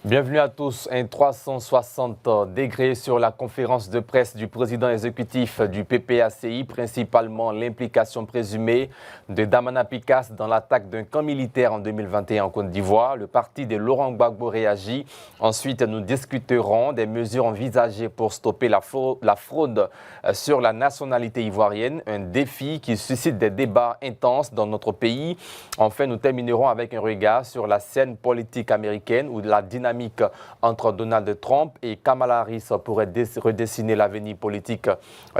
Bienvenue à tous. Un 360 degrés sur la conférence de presse du président exécutif du PPACI, principalement l'implication présumée de Damana Picas dans l'attaque d'un camp militaire en 2021 en Côte d'Ivoire. Le parti de Laurent Gbagbo réagit. Ensuite, nous discuterons des mesures envisagées pour stopper la fraude sur la nationalité ivoirienne, un défi qui suscite des débats intenses dans notre pays. Enfin, nous terminerons avec un regard sur la scène politique américaine où la dynamique entre Donald Trump et Kamala Harris pourrait redessiner l'avenir politique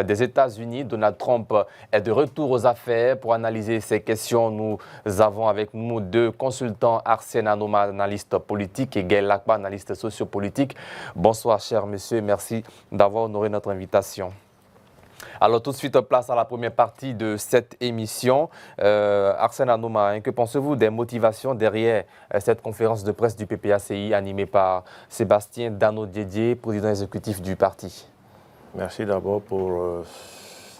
des États-Unis. Donald Trump est de retour aux affaires. Pour analyser ces questions, nous avons avec nous deux consultants, Arsène Anoma, analyste politique, et Gaël Lakba, analyste sociopolitique. Bonsoir, cher monsieur, merci d'avoir honoré notre invitation. Alors, tout de suite, place à la première partie de cette émission. Arsène Anoma, que pensez-vous des motivations derrière cette conférence de presse du PPACI animée par Sébastien Dano-Diedier, président exécutif du parti? Merci d'abord pour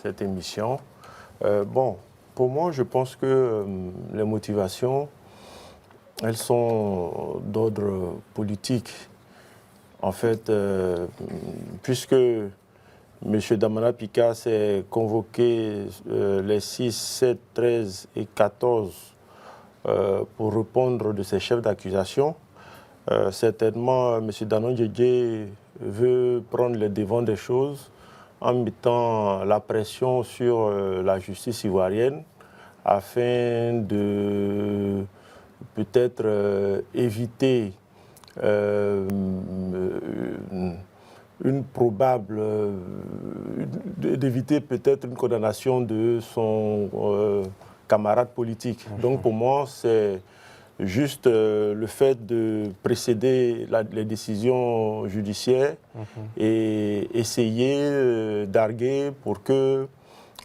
cette émission. Pour moi, je pense que les motivations, elles sont d'ordre politique. En fait, puisque M. Damana Picas est convoqué les 6, 7, 13 et 14 pour répondre de ses chefs d'accusation. Certainement, M. Dano-Diedier veut prendre le devant des choses en mettant la pression sur la justice ivoirienne afin de peut-être éviter d'éviter peut-être une condamnation de son camarade politique. Donc pour moi, c'est juste le fait de précéder les décisions judiciaires et essayer d'arguer pour que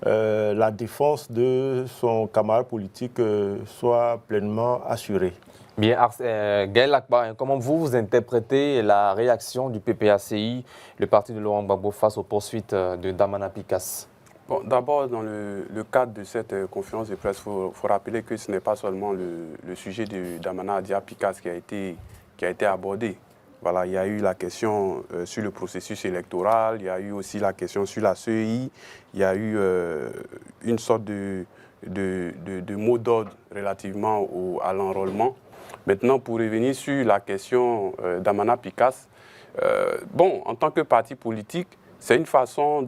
la défense de son camarade politique soit pleinement assurée. Bien, Gaël Lakba, comment vous interprétez la réaction du PPACI, le parti de Laurent Gbagbo, face aux poursuites de Damana Picas? Bon, d'abord, dans le cadre de cette conférence de presse, il faut rappeler que ce n'est pas seulement le sujet de Damana Picas qui a été abordé. Voilà, il y a eu la question sur le processus électoral, il y a eu aussi la question sur la CEI, il y a eu une sorte de mot d'ordre relativement à l'enrôlement. Maintenant, pour revenir sur la question d'Amana Picas, en tant que parti politique, c'est une façon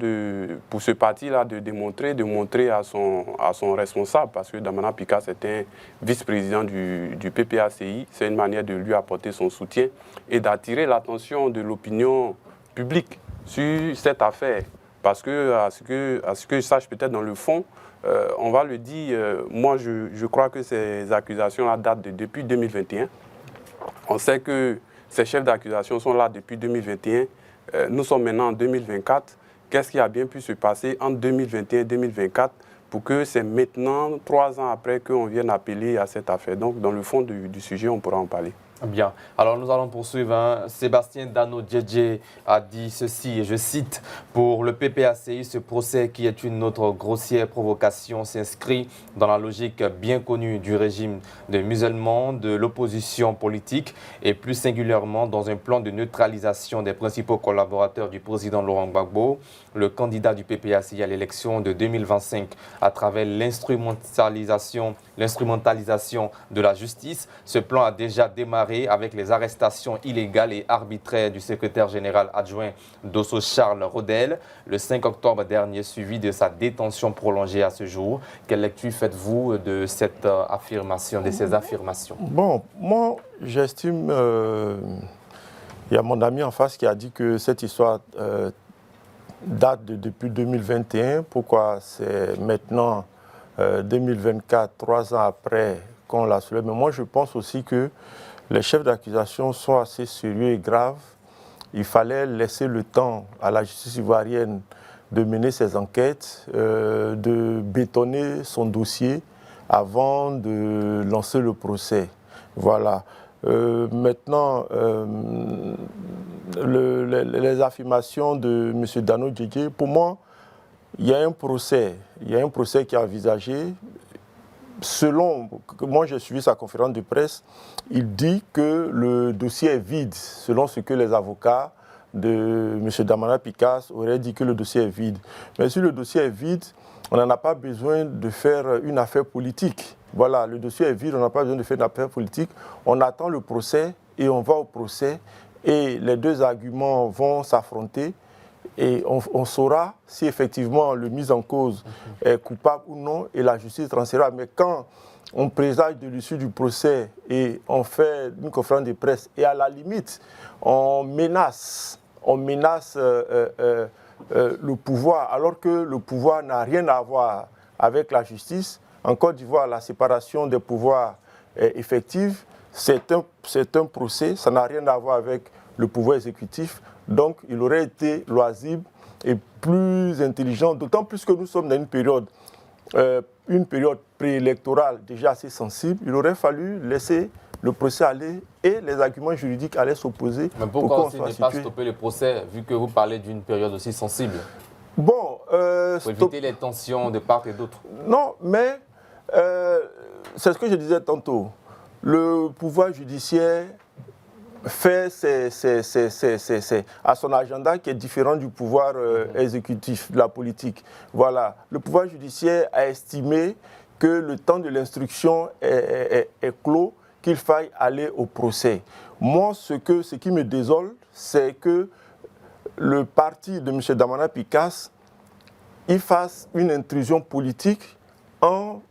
pour ce parti-là de montrer à son responsable, parce que Damana Picas est un vice-président du PPACI, c'est une manière de lui apporter son soutien et d'attirer l'attention de l'opinion publique sur cette affaire. Parce que, à ce que je sache peut-être dans le fond, on va le dire, moi je crois que ces accusations-là datent depuis 2021. On sait que ces chefs d'accusation sont là depuis 2021. Nous sommes maintenant en 2024. Qu'est-ce qui a bien pu se passer entre 2021 et 2024 pour que c'est maintenant, 3 ans après, qu'on vienne appeler à cette affaire? Donc, dans le fond du sujet, on pourra en parler. Bien. Alors, nous allons poursuivre. Sébastien Dano-Diedier a dit ceci, et je cite, « Pour le PPACI, ce procès qui est une autre grossière provocation s'inscrit dans la logique bien connue du régime de musulmans, de l'opposition politique et plus singulièrement dans un plan de neutralisation des principaux collaborateurs du président Laurent Gbagbo, le candidat du PPACI à l'élection de 2025 à travers l'instrumentalisation de la justice. Ce plan a déjà démarré avec les arrestations illégales et arbitraires du secrétaire général adjoint d'Osso Charles Rodel le 5 octobre dernier, suivi de sa détention prolongée à ce jour. Quelle lecture faites-vous de cette affirmation, de ces affirmations? Bon, moi, j'estime, il y a mon ami en face qui a dit que cette histoire date depuis 2021. Pourquoi c'est maintenant 2024, 3 ans après qu'on l'a soulevé? Mais moi, je pense aussi que les chefs d'accusation sont assez sérieux et graves. Il fallait laisser le temps à la justice ivoirienne de mener ses enquêtes, de bétonner son dossier avant de lancer le procès. Voilà. Maintenant, les affirmations de M. Dano-Diedier, pour moi, il y a un procès qui est envisagé. moi j'ai suivi sa conférence de presse, il dit que le dossier est vide, selon ce que les avocats de M. Damana Picasse auraient dit que le dossier est vide. Mais si le dossier est vide, on n'en a pas besoin de faire une affaire politique. Voilà, le dossier est vide, on n'a pas besoin de faire une affaire politique. On attend le procès et on va au procès et les deux arguments vont s'affronter. Et on saura si effectivement le mis en cause est coupable ou non et la justice tranchera. Mais quand on présage de l'issue du procès et on fait une conférence de presse et à la limite on menace le pouvoir alors que le pouvoir n'a rien à voir avec la justice. En Côte d'Ivoire, la séparation des pouvoirs est effective. C'est un procès, ça n'a rien à voir avec le pouvoir exécutif. Donc, il aurait été loisible et plus intelligent, d'autant plus que nous sommes dans une période préélectorale déjà assez sensible. Il aurait fallu laisser le procès aller et les arguments juridiques allaient s'opposer. Mais pourquoi aussi ne pas stopper le procès, vu que vous parlez d'une période aussi sensible? Bon, pour éviter les tensions de part et d'autre. Non, mais c'est ce que je disais tantôt. Le pouvoir judiciaire fait à son agenda qui est différent du pouvoir exécutif, de la politique. Voilà. Le pouvoir judiciaire a estimé que le temps de l'instruction est clos, qu'il faille aller au procès. Moi, ce qui me désole, c'est que le parti de M. Damana Picasse il fasse une intrusion politique en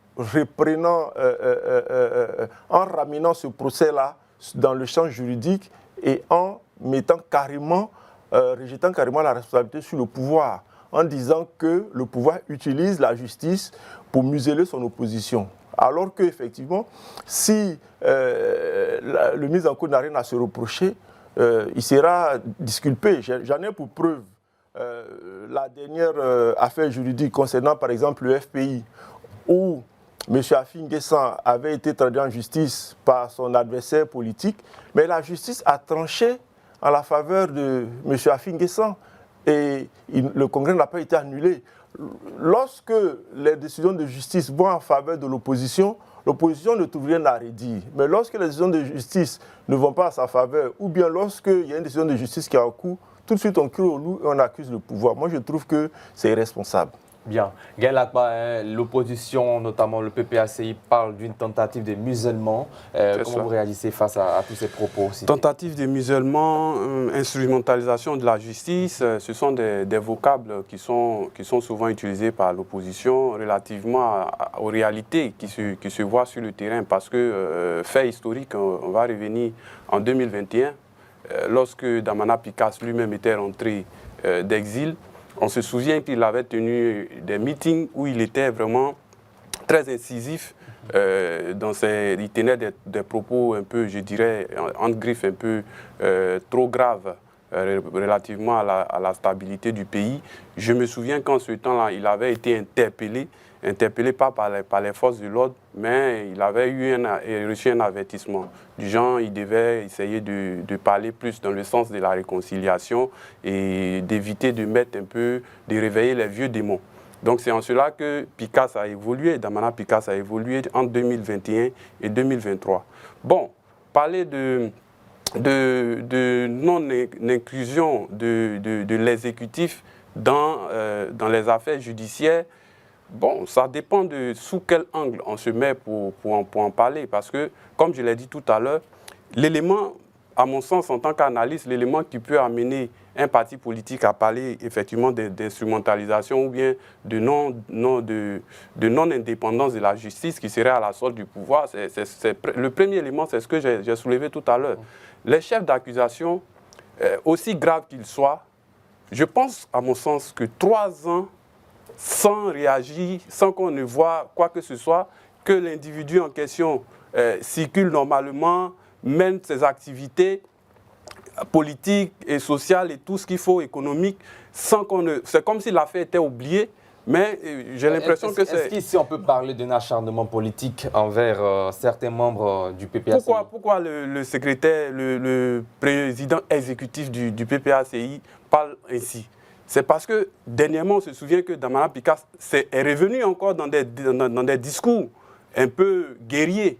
ramenant ce procès-là dans le champ juridique et en rejetant carrément la responsabilité sur le pouvoir, en disant que le pouvoir utilise la justice pour museler son opposition. Alors qu'effectivement, si le mis en cause n'a rien à se reprocher, il sera disculpé. J'en ai pour preuve la dernière affaire juridique concernant par exemple le FPI, où M. Affi N'Guessan avait été traduit en justice par son adversaire politique, mais la justice a tranché en la faveur de M. Affi N'Guessan et le Congrès n'a pas été annulé. Lorsque les décisions de justice vont en faveur de l'opposition, l'opposition ne trouve rien à redire. Mais lorsque les décisions de justice ne vont pas à sa faveur, ou bien lorsqu'il y a une décision de justice qui est en cours, tout de suite on crie au loup et on accuse le pouvoir. Moi je trouve que c'est irresponsable. Bien. Gaël Akpa, l'opposition, notamment le PPACI, parle d'une tentative de musellement. Comment vous réagissez face à tous ces propos cités? Tentative de musellement, instrumentalisation de la justice, ce sont des vocables qui sont souvent utilisés par l'opposition relativement aux réalités qui se voient sur le terrain. Parce que, fait historique, on va revenir en 2021, lorsque Damana Picasse lui-même était rentré d'exil. On se souvient qu'il avait tenu des meetings où il était vraiment très incisif. Il tenait des propos un peu, je dirais, entre griffes, un peu trop graves relativement à la stabilité du pays. Je me souviens qu'en ce temps-là, il avait été interpellé pas par les forces de l'ordre, mais il avait reçu un avertissement. Du genre, il devait essayer de parler plus dans le sens de la réconciliation et d'éviter de réveiller les vieux démons. Donc c'est en cela que Picasse a évolué, Damana Picasse a évolué entre 2021 et 2023. Bon, parler de non-inclusion de l'exécutif dans les affaires judiciaires, bon, ça dépend de sous quel angle on se met pour en parler. Parce que, comme je l'ai dit tout à l'heure, l'élément, à mon sens, en tant qu'analyste, l'élément qui peut amener un parti politique à parler effectivement d'instrumentalisation ou bien de non-indépendance de la justice qui serait à la solde du pouvoir, le premier élément, c'est ce que j'ai soulevé tout à l'heure. Les chefs d'accusation, aussi graves qu'ils soient, je pense, à mon sens, que 3 ans sans réagir, sans qu'on ne voit quoi que ce soit, que l'individu en question circule normalement, mène ses activités politiques et sociales et tout ce qu'il faut, économique, sans qu'on ne... C'est comme si l'affaire était oubliée, mais j'ai l'impression que c'est... Est-ce qu'ici on peut parler d'un acharnement politique envers certains membres du PPACI? Pourquoi le secrétaire, le président exécutif du PPACI parle ainsi? C'est parce que, dernièrement, on se souvient que Damana Picasse est revenu encore dans des discours un peu guerrier.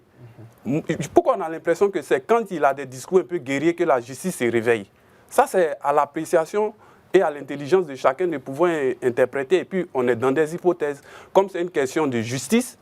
Pourquoi on a l'impression que c'est quand il a des discours un peu guerriers que la justice se réveille? Ça, c'est à l'appréciation et à l'intelligence de chacun de pouvoir interpréter. Et puis, on est dans des hypothèses. Comme c'est une question de justice,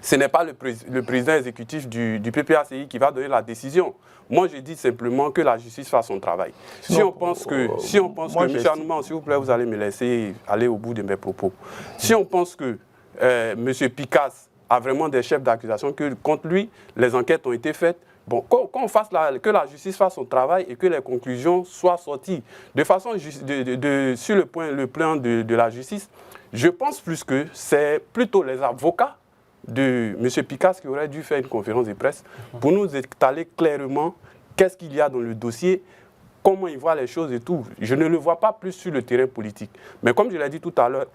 ce n'est pas le président exécutif du PPACI qui va donner la décision. Moi, je dis simplement que la justice fasse son travail. Si on pense que, M. Anouma, s'il vous plaît, vous allez me laisser aller au bout de mes propos. Si on pense que M. Picasse a vraiment des chefs d'accusation, que contre lui, les enquêtes ont été faites, bon, que la justice fasse son travail et que les conclusions soient sorties. De façon, sur le plan de la justice, je pense plus que c'est plutôt les avocats de M. Picasse qui aurait dû faire une conférence de presse pour nous étaler clairement qu'est-ce qu'il y a dans le dossier, comment il voit les choses et tout. Je ne le vois pas plus sur le terrain politique. Mais comme je l'ai dit tout à l'heure,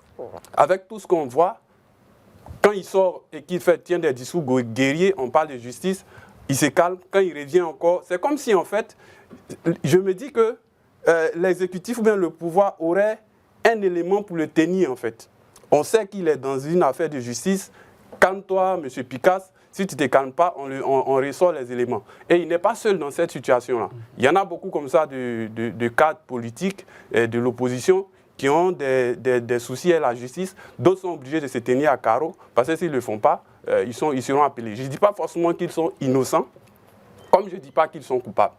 avec tout ce qu'on voit, quand il sort et qu'il tient des discours guerriers, on parle de justice, il se calme. Quand il revient encore, c'est comme si en fait, je me dis que l'exécutif ou bien le pouvoir aurait un élément pour le tenir en fait. On sait qu'il est dans une affaire de justice. Calme-toi, M. Picasse. Si tu ne te calmes pas, on ressort les éléments. Et il n'est pas seul dans cette situation-là. Il y en a beaucoup comme ça de cadres politiques de l'opposition qui ont des soucis avec la justice. D'autres sont obligés de se tenir à carreau parce que s'ils ne le font pas, ils seront appelés. Je ne dis pas forcément qu'ils sont innocents, comme je ne dis pas qu'ils sont coupables.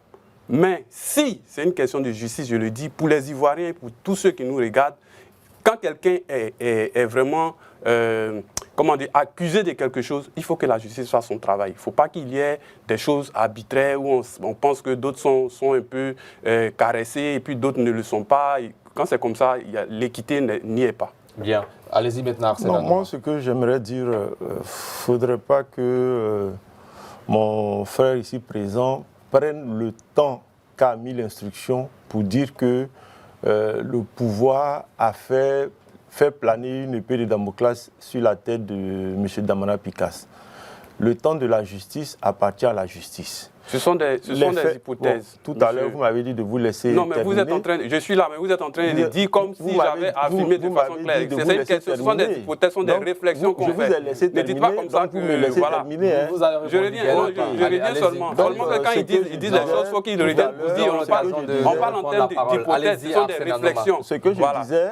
Mais si c'est une question de justice, je le dis, pour les Ivoiriens, pour tous ceux qui nous regardent, quand quelqu'un est vraiment accusé de quelque chose, il faut que la justice fasse son travail. Il ne faut pas qu'il y ait des choses arbitraires où on pense que d'autres sont un peu caressés et puis d'autres ne le sont pas. Et quand c'est comme ça, l'équité n'y est pas. Bien. Allez-y maintenant, Arsène. Non, moi, ce que j'aimerais dire, il ne faudrait pas que mon frère ici présent prenne le temps qu'a mis l'instruction pour dire que le pouvoir a fait planer une épée de Damoclès sur la tête de M. Damana Picasse. Le temps de la justice appartient à la justice. Ce sont des hypothèses. Bon, tout à l'heure, vous m'avez dit de vous laisser Non, mais terminer. vous êtes en train, je suis là, mais vous êtes en train de dire comme si j'avais affirmé de façon claire. Ce sont des hypothèses, ce sont des réflexions qu'on fait. Je vous ai laissé terminer. Ne dites pas comme ça vous me laissez terminer. Hein. Je reviens seulement. Seulement que quand ils disent les choses, il faut qu'ils reviennent pour dire on parle en termes d'hypothèses, ce sont des réflexions. Ce que je disais,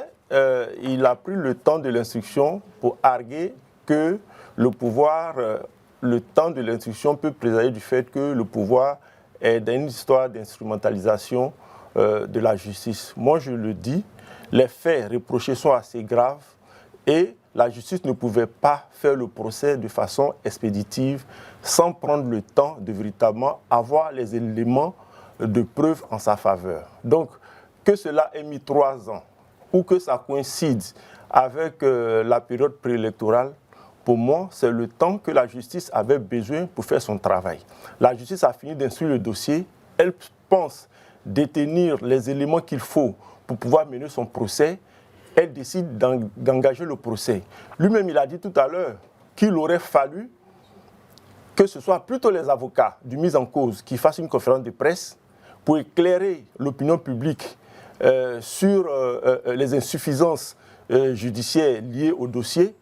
il a pris le temps de l'instruction pour arguer que le pouvoir, le temps de l'instruction peut présager du fait que le pouvoir est dans une histoire d'instrumentalisation de la justice. Moi, je le dis, les faits reprochés sont assez graves et la justice ne pouvait pas faire le procès de façon expéditive sans prendre le temps de véritablement avoir les éléments de preuve en sa faveur. Donc, que cela ait mis 3 ans ou que ça coïncide avec la période préélectorale, pour moi, c'est le temps que la justice avait besoin pour faire son travail. La justice a fini d'instruire le dossier. Elle pense détenir les éléments qu'il faut pour pouvoir mener son procès. Elle décide d'engager le procès. Lui-même, il a dit tout à l'heure qu'il aurait fallu que ce soit plutôt les avocats du mis en cause qui fassent une conférence de presse pour éclairer l'opinion publique sur les insuffisances judiciaires liées au dossier,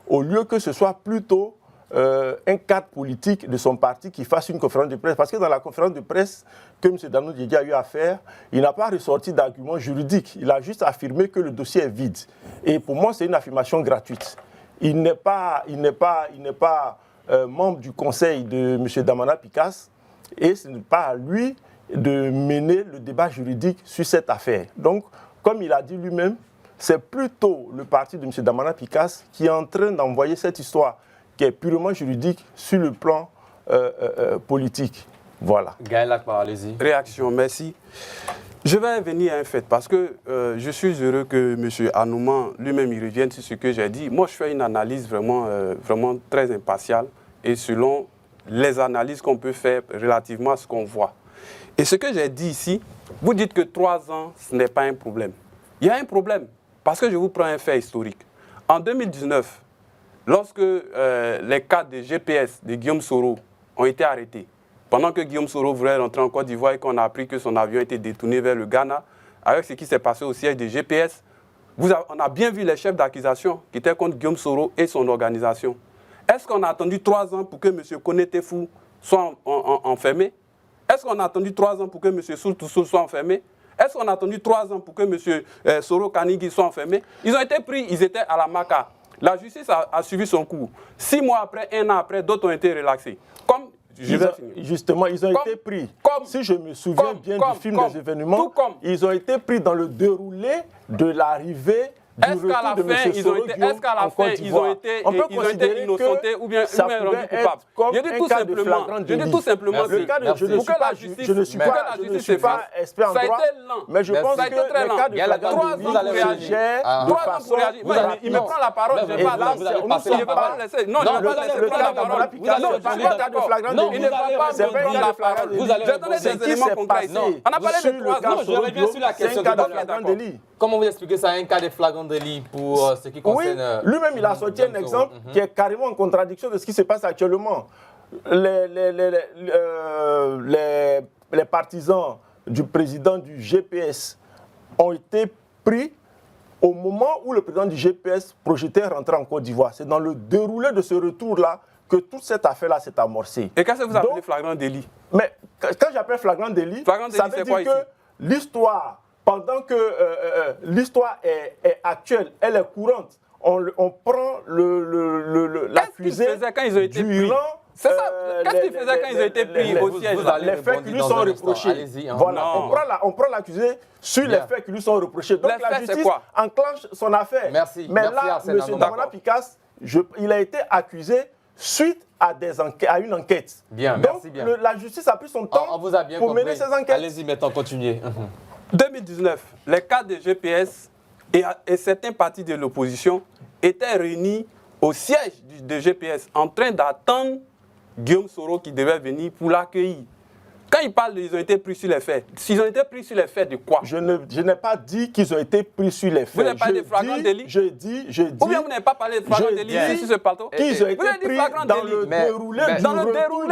au lieu que ce soit plutôt un cadre politique de son parti qui fasse une conférence de presse. Parce que dans la conférence de presse que M. Danou Diédia a eu à faire, il n'a pas ressorti d'arguments juridiques. Il a juste affirmé que le dossier est vide. Et pour moi, c'est une affirmation gratuite. Il n'est pas membre du conseil de M. Damana Picasse et ce n'est pas à lui de mener le débat juridique sur cette affaire. Donc, comme il a dit lui-même, c'est plutôt le parti de M. Damana Picasse qui est en train d'envoyer cette histoire qui est purement juridique sur le plan politique. Voilà. Gaël Akbar, allez-y. Réaction, merci. Je vais venir à un fait parce que je suis heureux que M. Anouma lui-même il revienne sur ce que j'ai dit. Moi, je fais une analyse vraiment très impartiale et selon les analyses qu'on peut faire relativement à ce qu'on voit. Et ce que j'ai dit ici, vous dites que 3 ans, ce n'est pas un problème. Il y a un problème. Parce que je vous prends un fait historique. En 2019, lorsque les cadres de GPS de Guillaume Soro ont été arrêtés, pendant que Guillaume Soro voulait rentrer en Côte d'Ivoire et qu'on a appris que son avion a été détourné vers le Ghana, avec ce qui s'est passé au siège de GPS, on a bien vu les chefs d'accusation qui étaient contre Guillaume Soro et son organisation. Est-ce qu'on a attendu 3 ans pour que M. Konetefou soit enfermé? Est-ce qu'on a attendu 3 ans pour que M. Soultoussou soit enfermé? Est-ce qu'on a attendu 3 ans pour que M. Soro Kanigi soit enfermé? Ils ont été pris, ils étaient à la MACA. La justice a suivi son cours. 6 mois après, 1 an après, d'autres ont été relaxés. Comme, justement, ils ont été pris. Si je me souviens bien du film des événements, ils ont été pris dans le déroulé de l'arrivée du retour de M. Soro Guillaume en Côte d'Ivoire. On peut considérer innocentés ou bien rendus coupables. Comme un cas de flagrant délit. Je ne suis pas expert en droit, mais je pense que le cas de flagrant délit gère de façon... Il me prend la parole, je vais pas laisser. Non, je ne vais pas laisser prendre la parole. Non, c'est pas un cas de flagrant délit. Il ne va pas me prendre la parole. Je vais donner des éléments concrets. On a parlé de 3 ans. Je reviens sur la question de flagrant délit. Comment vous expliquez ça, un cas de flagrant délit pour ce qui concerne... Oui, lui-même, il a sorti un exemple qui est carrément en contradiction de ce qui se passe actuellement. Les partisans du président du GPS ont été pris au moment où le président du GPS projetait rentrer en Côte d'Ivoire. C'est dans le déroulé de ce retour-là que toute cette affaire-là s'est amorcée. Et qu'est-ce que vous appelez flagrant délit? Mais quand j'appelle flagrant délit, ça veut dire que l'histoire... Pendant que l'histoire est actuelle, elle est courante, on prend l'accusé du rang. C'est ça. Qu'est-ce qu'ils faisaient quand ils ont été pris au siège? Les faits qui lui sont reprochés. Voilà, on prend l'accusé sur les faits qui lui sont reprochés. Donc la justice enclenche son affaire. Mais là, M. Damana Picasse, il a été accusé suite à une enquête. Bien, donc la justice a pris son temps pour mener ses enquêtes. Allez-y, maintenant, continuez. 2019, les cadres de GPS et certains partis de l'opposition étaient réunis au siège de GPS en train d'attendre Guillaume Soro qui devait venir pour l'accueillir. Quand ils parlent, ils ont été pris sur les faits. S'ils ont été pris sur les faits de quoi? Je n'ai pas dit qu'ils ont été pris sur les faits. Vous n'avez pas parlé de flagrant délit? Je dis. Ou bien vous n'avez pas parlé de flagrant délit ici sur ce plateau? Qu'ils ont été pris dans le déroulé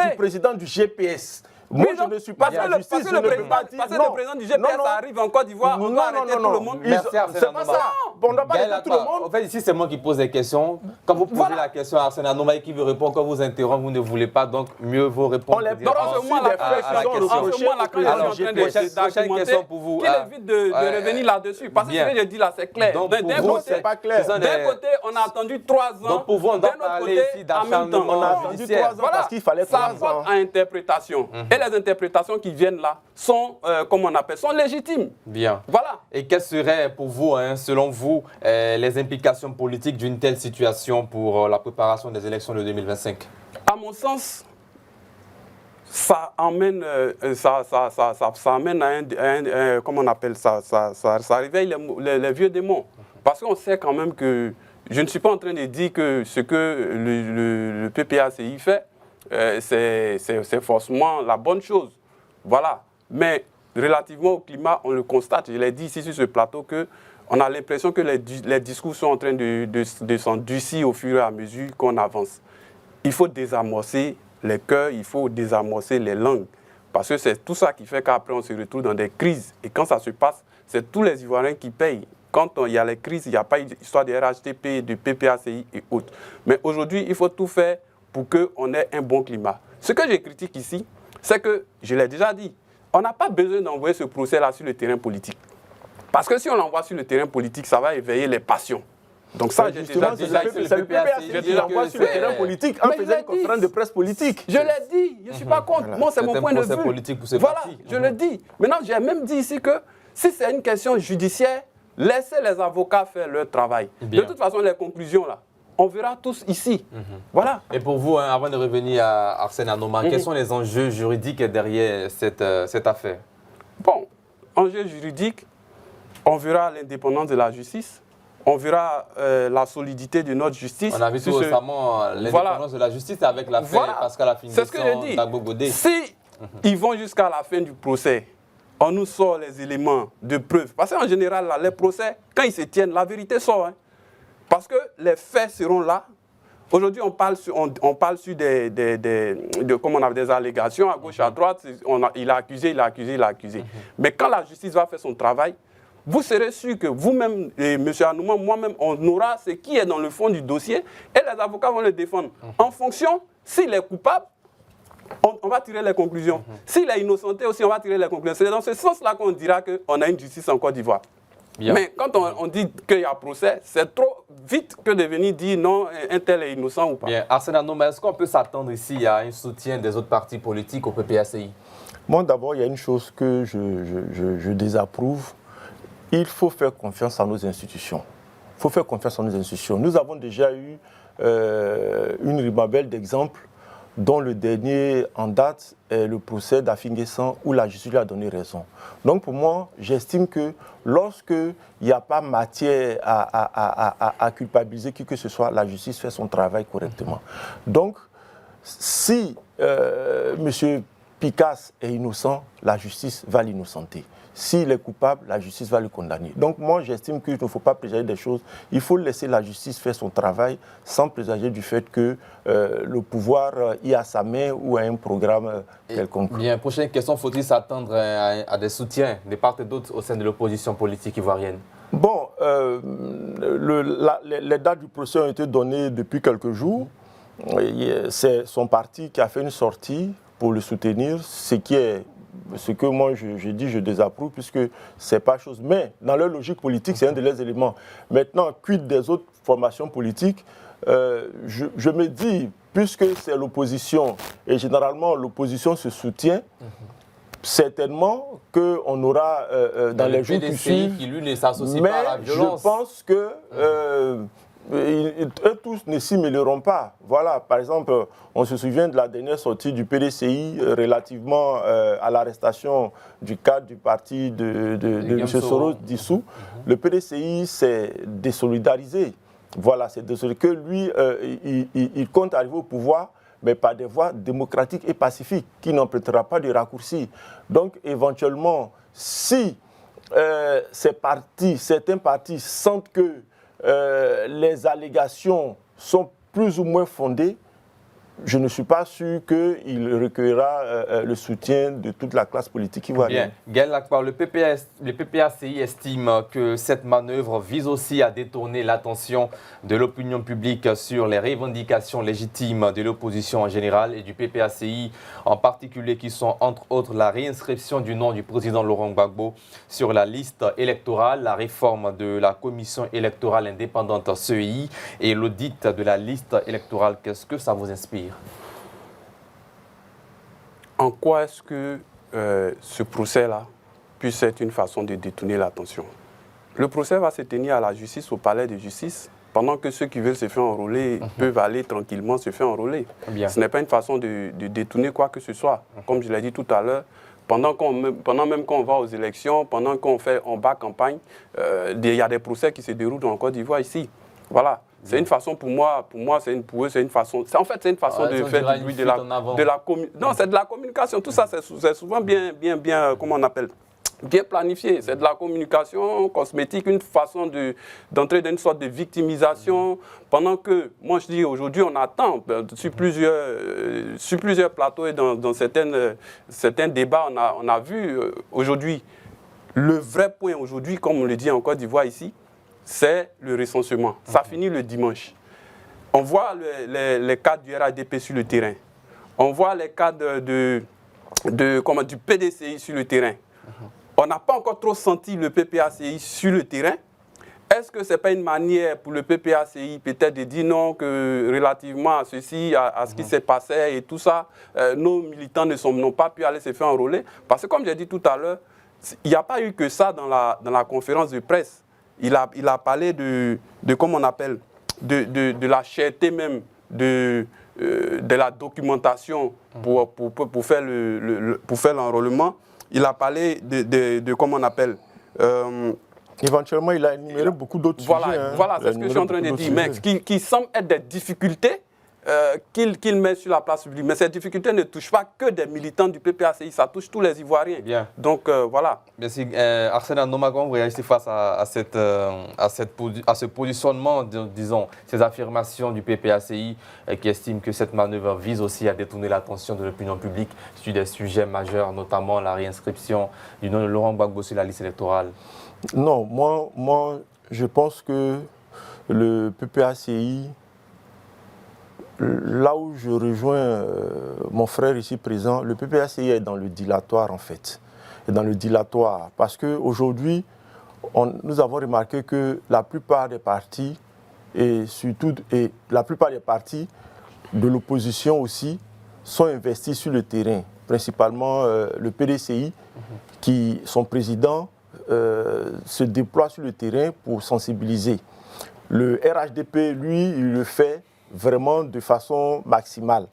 du président du GPS. Moi, je ne suis pas parce que le président du GPS arrive en Côte d'Ivoire, on doit arrêter tout le monde. C'est pas ça. On ne doit pas arrêter tout le monde. En fait, ici, c'est moi qui pose des questions. Quand vous posez la question à Arsène Anomaye qui veut répondre, quand vous interrompez, vous ne voulez pas, donc mieux vaut répondre. En ce moment, prochaine question pour vous. Qu'il évite de revenir là-dessus. Parce que ce que je dis là, c'est clair. D'un côté, on a attendu 3 ans. Donc pour vous, on doit parler ici d'acharnement. On a attendu 3 ans parce qu'il fallait 3 ans. Ça porte à interprétation. Les interprétations qui viennent là sont, comment on appelle, sont légitimes. Bien. Voilà. Et quelles seraient pour vous, selon vous, les implications politiques d'une telle situation pour la préparation des élections de 2025? À mon sens, ça amène, ça amène à comment on appelle ça, ça réveille les vieux démons. Parce qu'on sait quand même que, je ne suis pas en train de dire que ce que le PPACI fait, c'est forcément la bonne chose. Voilà. Mais relativement au climat, on le constate, je l'ai dit ici sur ce plateau, qu'on a l'impression que les discours sont en train de s'endurcir au fur et à mesure qu'on avance. Il faut désamorcer les cœurs, il faut désamorcer les langues. Parce que c'est tout ça qui fait qu'après on se retrouve dans des crises. Et quand ça se passe, c'est tous les Ivoiriens qui payent. Quand il y a les crises, il n'y a pas d'histoire de RHTP, de PPACI et autres. Mais aujourd'hui, il faut tout faire pour qu'on ait un bon climat. Ce que je critique ici, c'est que, je l'ai déjà dit, on n'a pas besoin d'envoyer ce procès-là sur le terrain politique. Parce que si on l'envoie sur le terrain politique, ça va éveiller les passions. Donc ça, j'ai déjà dit. C'est le PPACI qui l'envoie sur le terrain politique en faisant une conférence de presse politique. Je l'ai dit, je ne suis pas contre. Moi, c'est mon point de vue. Politique pour ces voilà, partis. je le dis. Maintenant, j'ai même dit ici que si c'est une question judiciaire, laissez les avocats faire leur travail. Bien. De toute façon, les conclusions, là, on verra tous ici. Voilà. Et pour vous, avant de revenir à Arsène Anomaye, quels sont les enjeux juridiques derrière cette affaire? Bon, enjeux juridiques, on verra l'indépendance de la justice, on verra la solidité de notre justice. On a vu tout récemment l'indépendance de la justice avec l'affaire Pascal Affingesson, c'est ce que je dis. Dagbo Godé. Si ils vont jusqu'à la fin du procès, on nous sort les éléments de preuve. Parce qu'en général, là, les procès, quand ils se tiennent, la vérité sort. Hein. Parce que les faits seront là. Aujourd'hui, on parle sur des allégations à gauche, à droite. Il a accusé. Mais quand la justice va faire son travail, vous serez sûr que vous-même, et M. Anouma, moi-même, on aura ce qui est dans le fond du dossier et les avocats vont le défendre. En fonction, s'il est coupable, on va tirer les conclusions. S'il est innocenté aussi, on va tirer les conclusions. C'est dans ce sens-là qu'on dira qu'on a une justice en Côte d'Ivoire. Mais quand on dit qu'il y a procès, c'est trop vite que de venir dire non, un tel est innocent ou pas. Bien, Arsène Anouma, est-ce qu'on peut s'attendre ici à un soutien des autres partis politiques au PPACI? Moi, d'abord, il y a une chose que je désapprouve. Il faut faire confiance à nos institutions. Il faut faire confiance à nos institutions. Nous avons déjà eu une ribambelle d'exemples, dont le dernier en date est le procès d'Afinguessan où la justice lui a donné raison. Donc pour moi, j'estime que lorsqu'il n'y a pas matière à culpabiliser qui que ce soit, la justice fait son travail correctement. Donc si M. Picasse est innocent, la justice va l'innocenter. S'il est coupable, la justice va le condamner. Donc moi, j'estime qu'il ne faut pas présager des choses. Il faut laisser la justice faire son travail sans présager du fait que le pouvoir y a sa main ou a un programme quelconque. Bien, prochaine question, faut-il s'attendre à des soutiens de part et d'autre au sein de l'opposition politique ivoirienne? Bon, les dates du procès ont été données depuis quelques jours. C'est son parti qui a fait une sortie pour le soutenir, ce que moi je dis, je désapprouve, puisque ce n'est pas chose. Mais dans leur logique politique, c'est un de leurs éléments. Maintenant, quid des autres formations politiques, je me dis, puisque c'est l'opposition, et généralement l'opposition se soutient, certainement qu'on aura dans les jours qui suivent. Qui lui ne s'associe mais pas à la violence. Je pense que eux tous ne s'y mêleront pas. Voilà, par exemple, on se souvient de la dernière sortie du PDCI relativement à l'arrestation du cadre du parti de M. Soros dissous. Le PDCI s'est désolidarisé. Voilà, c'est désolé que lui, il compte arriver au pouvoir, mais par des voies démocratiques et pacifiques, qui n'empruntera pas de raccourcis. Donc, éventuellement, si certains partis sentent que les allégations sont plus ou moins fondées, je ne suis pas sûr qu'il recueillera le soutien de toute la classe politique ivoirienne. Bien, Gaël Lakbar, le PPACI estime que cette manœuvre vise aussi à détourner l'attention de l'opinion publique sur les revendications légitimes de l'opposition en général et du PPACI en particulier, qui sont entre autres la réinscription du nom du président Laurent Gbagbo sur la liste électorale, la réforme de la commission électorale indépendante CEI et l'audit de la liste électorale. Qu'est-ce que ça vous inspire? En quoi est-ce que ce procès-là puisse être une façon de détourner l'attention? Le procès va se tenir à la justice, au palais de justice, pendant que ceux qui veulent se faire enrôler peuvent aller tranquillement se faire enrôler. Ce n'est pas une façon de détourner quoi que ce soit. Comme je l'ai dit tout à l'heure, pendant même qu'on va aux élections, pendant qu'on bat campagne, il y a des procès qui se déroulent en Côte d'Ivoire ici. Voilà. C'est une façon pour eux, c'est une façon. En fait, c'est une façon de faire du bruit de la communication. Non, c'est de la communication. Tout ça, c'est souvent bien, comment on appelle, bien planifié. C'est de la communication cosmétique, une façon d'entrer dans une sorte de victimisation. Pendant que, moi je dis aujourd'hui, on attend sur plusieurs plateaux et dans certains débats, on a vu aujourd'hui, le vrai point aujourd'hui, comme on le dit en Côte d'Ivoire ici, c'est le recensement. Ça finit le dimanche. On voit les cadres du RADP sur le terrain. On voit les cadres du PDCI sur le terrain. On n'a pas encore trop senti le PPACI sur le terrain. Est-ce que ce n'est pas une manière pour le PPACI peut-être de dire non, que relativement à ceci, à ce qui s'est passé et tout ça, nos militants n'ont pas pu aller se faire enrôler? Parce que comme j'ai dit tout à l'heure, il n'y a pas eu que ça dans la conférence de presse. Il a parlé de comment on appelle, de la cherté même de la documentation pour faire l'enrôlement. Il a parlé de comment on appelle. Éventuellement, il a énuméré beaucoup d'autres sujets. Hein. Voilà, c'est ce que je suis en train de dire. Mais qui semble être des difficultés qu'il met sur la place publique. Mais ces difficultés ne touchent pas que des militants du PPACI, ça touche tous les Ivoiriens. Bien. Donc voilà. Merci. Arsène Noma, comment vous réagissez face à ce positionnement, disons, ces affirmations du PPACI qui estime que cette manœuvre vise aussi à détourner l'attention de l'opinion publique sur des sujets majeurs, notamment la réinscription du nom de Laurent Gbagbo sur la liste électorale? Non, moi je pense que le PPACI, là où je rejoins mon frère ici présent, le PPACI est dans le dilatoire en fait. Est dans le dilatoire parce qu'aujourd'hui, nous avons remarqué que la plupart des partis, la plupart des partis de l'opposition aussi, sont investis sur le terrain. Principalement le PDCI, qui, son président, se déploie sur le terrain pour sensibiliser. Le RHDP, lui, il le fait vraiment de façon maximale.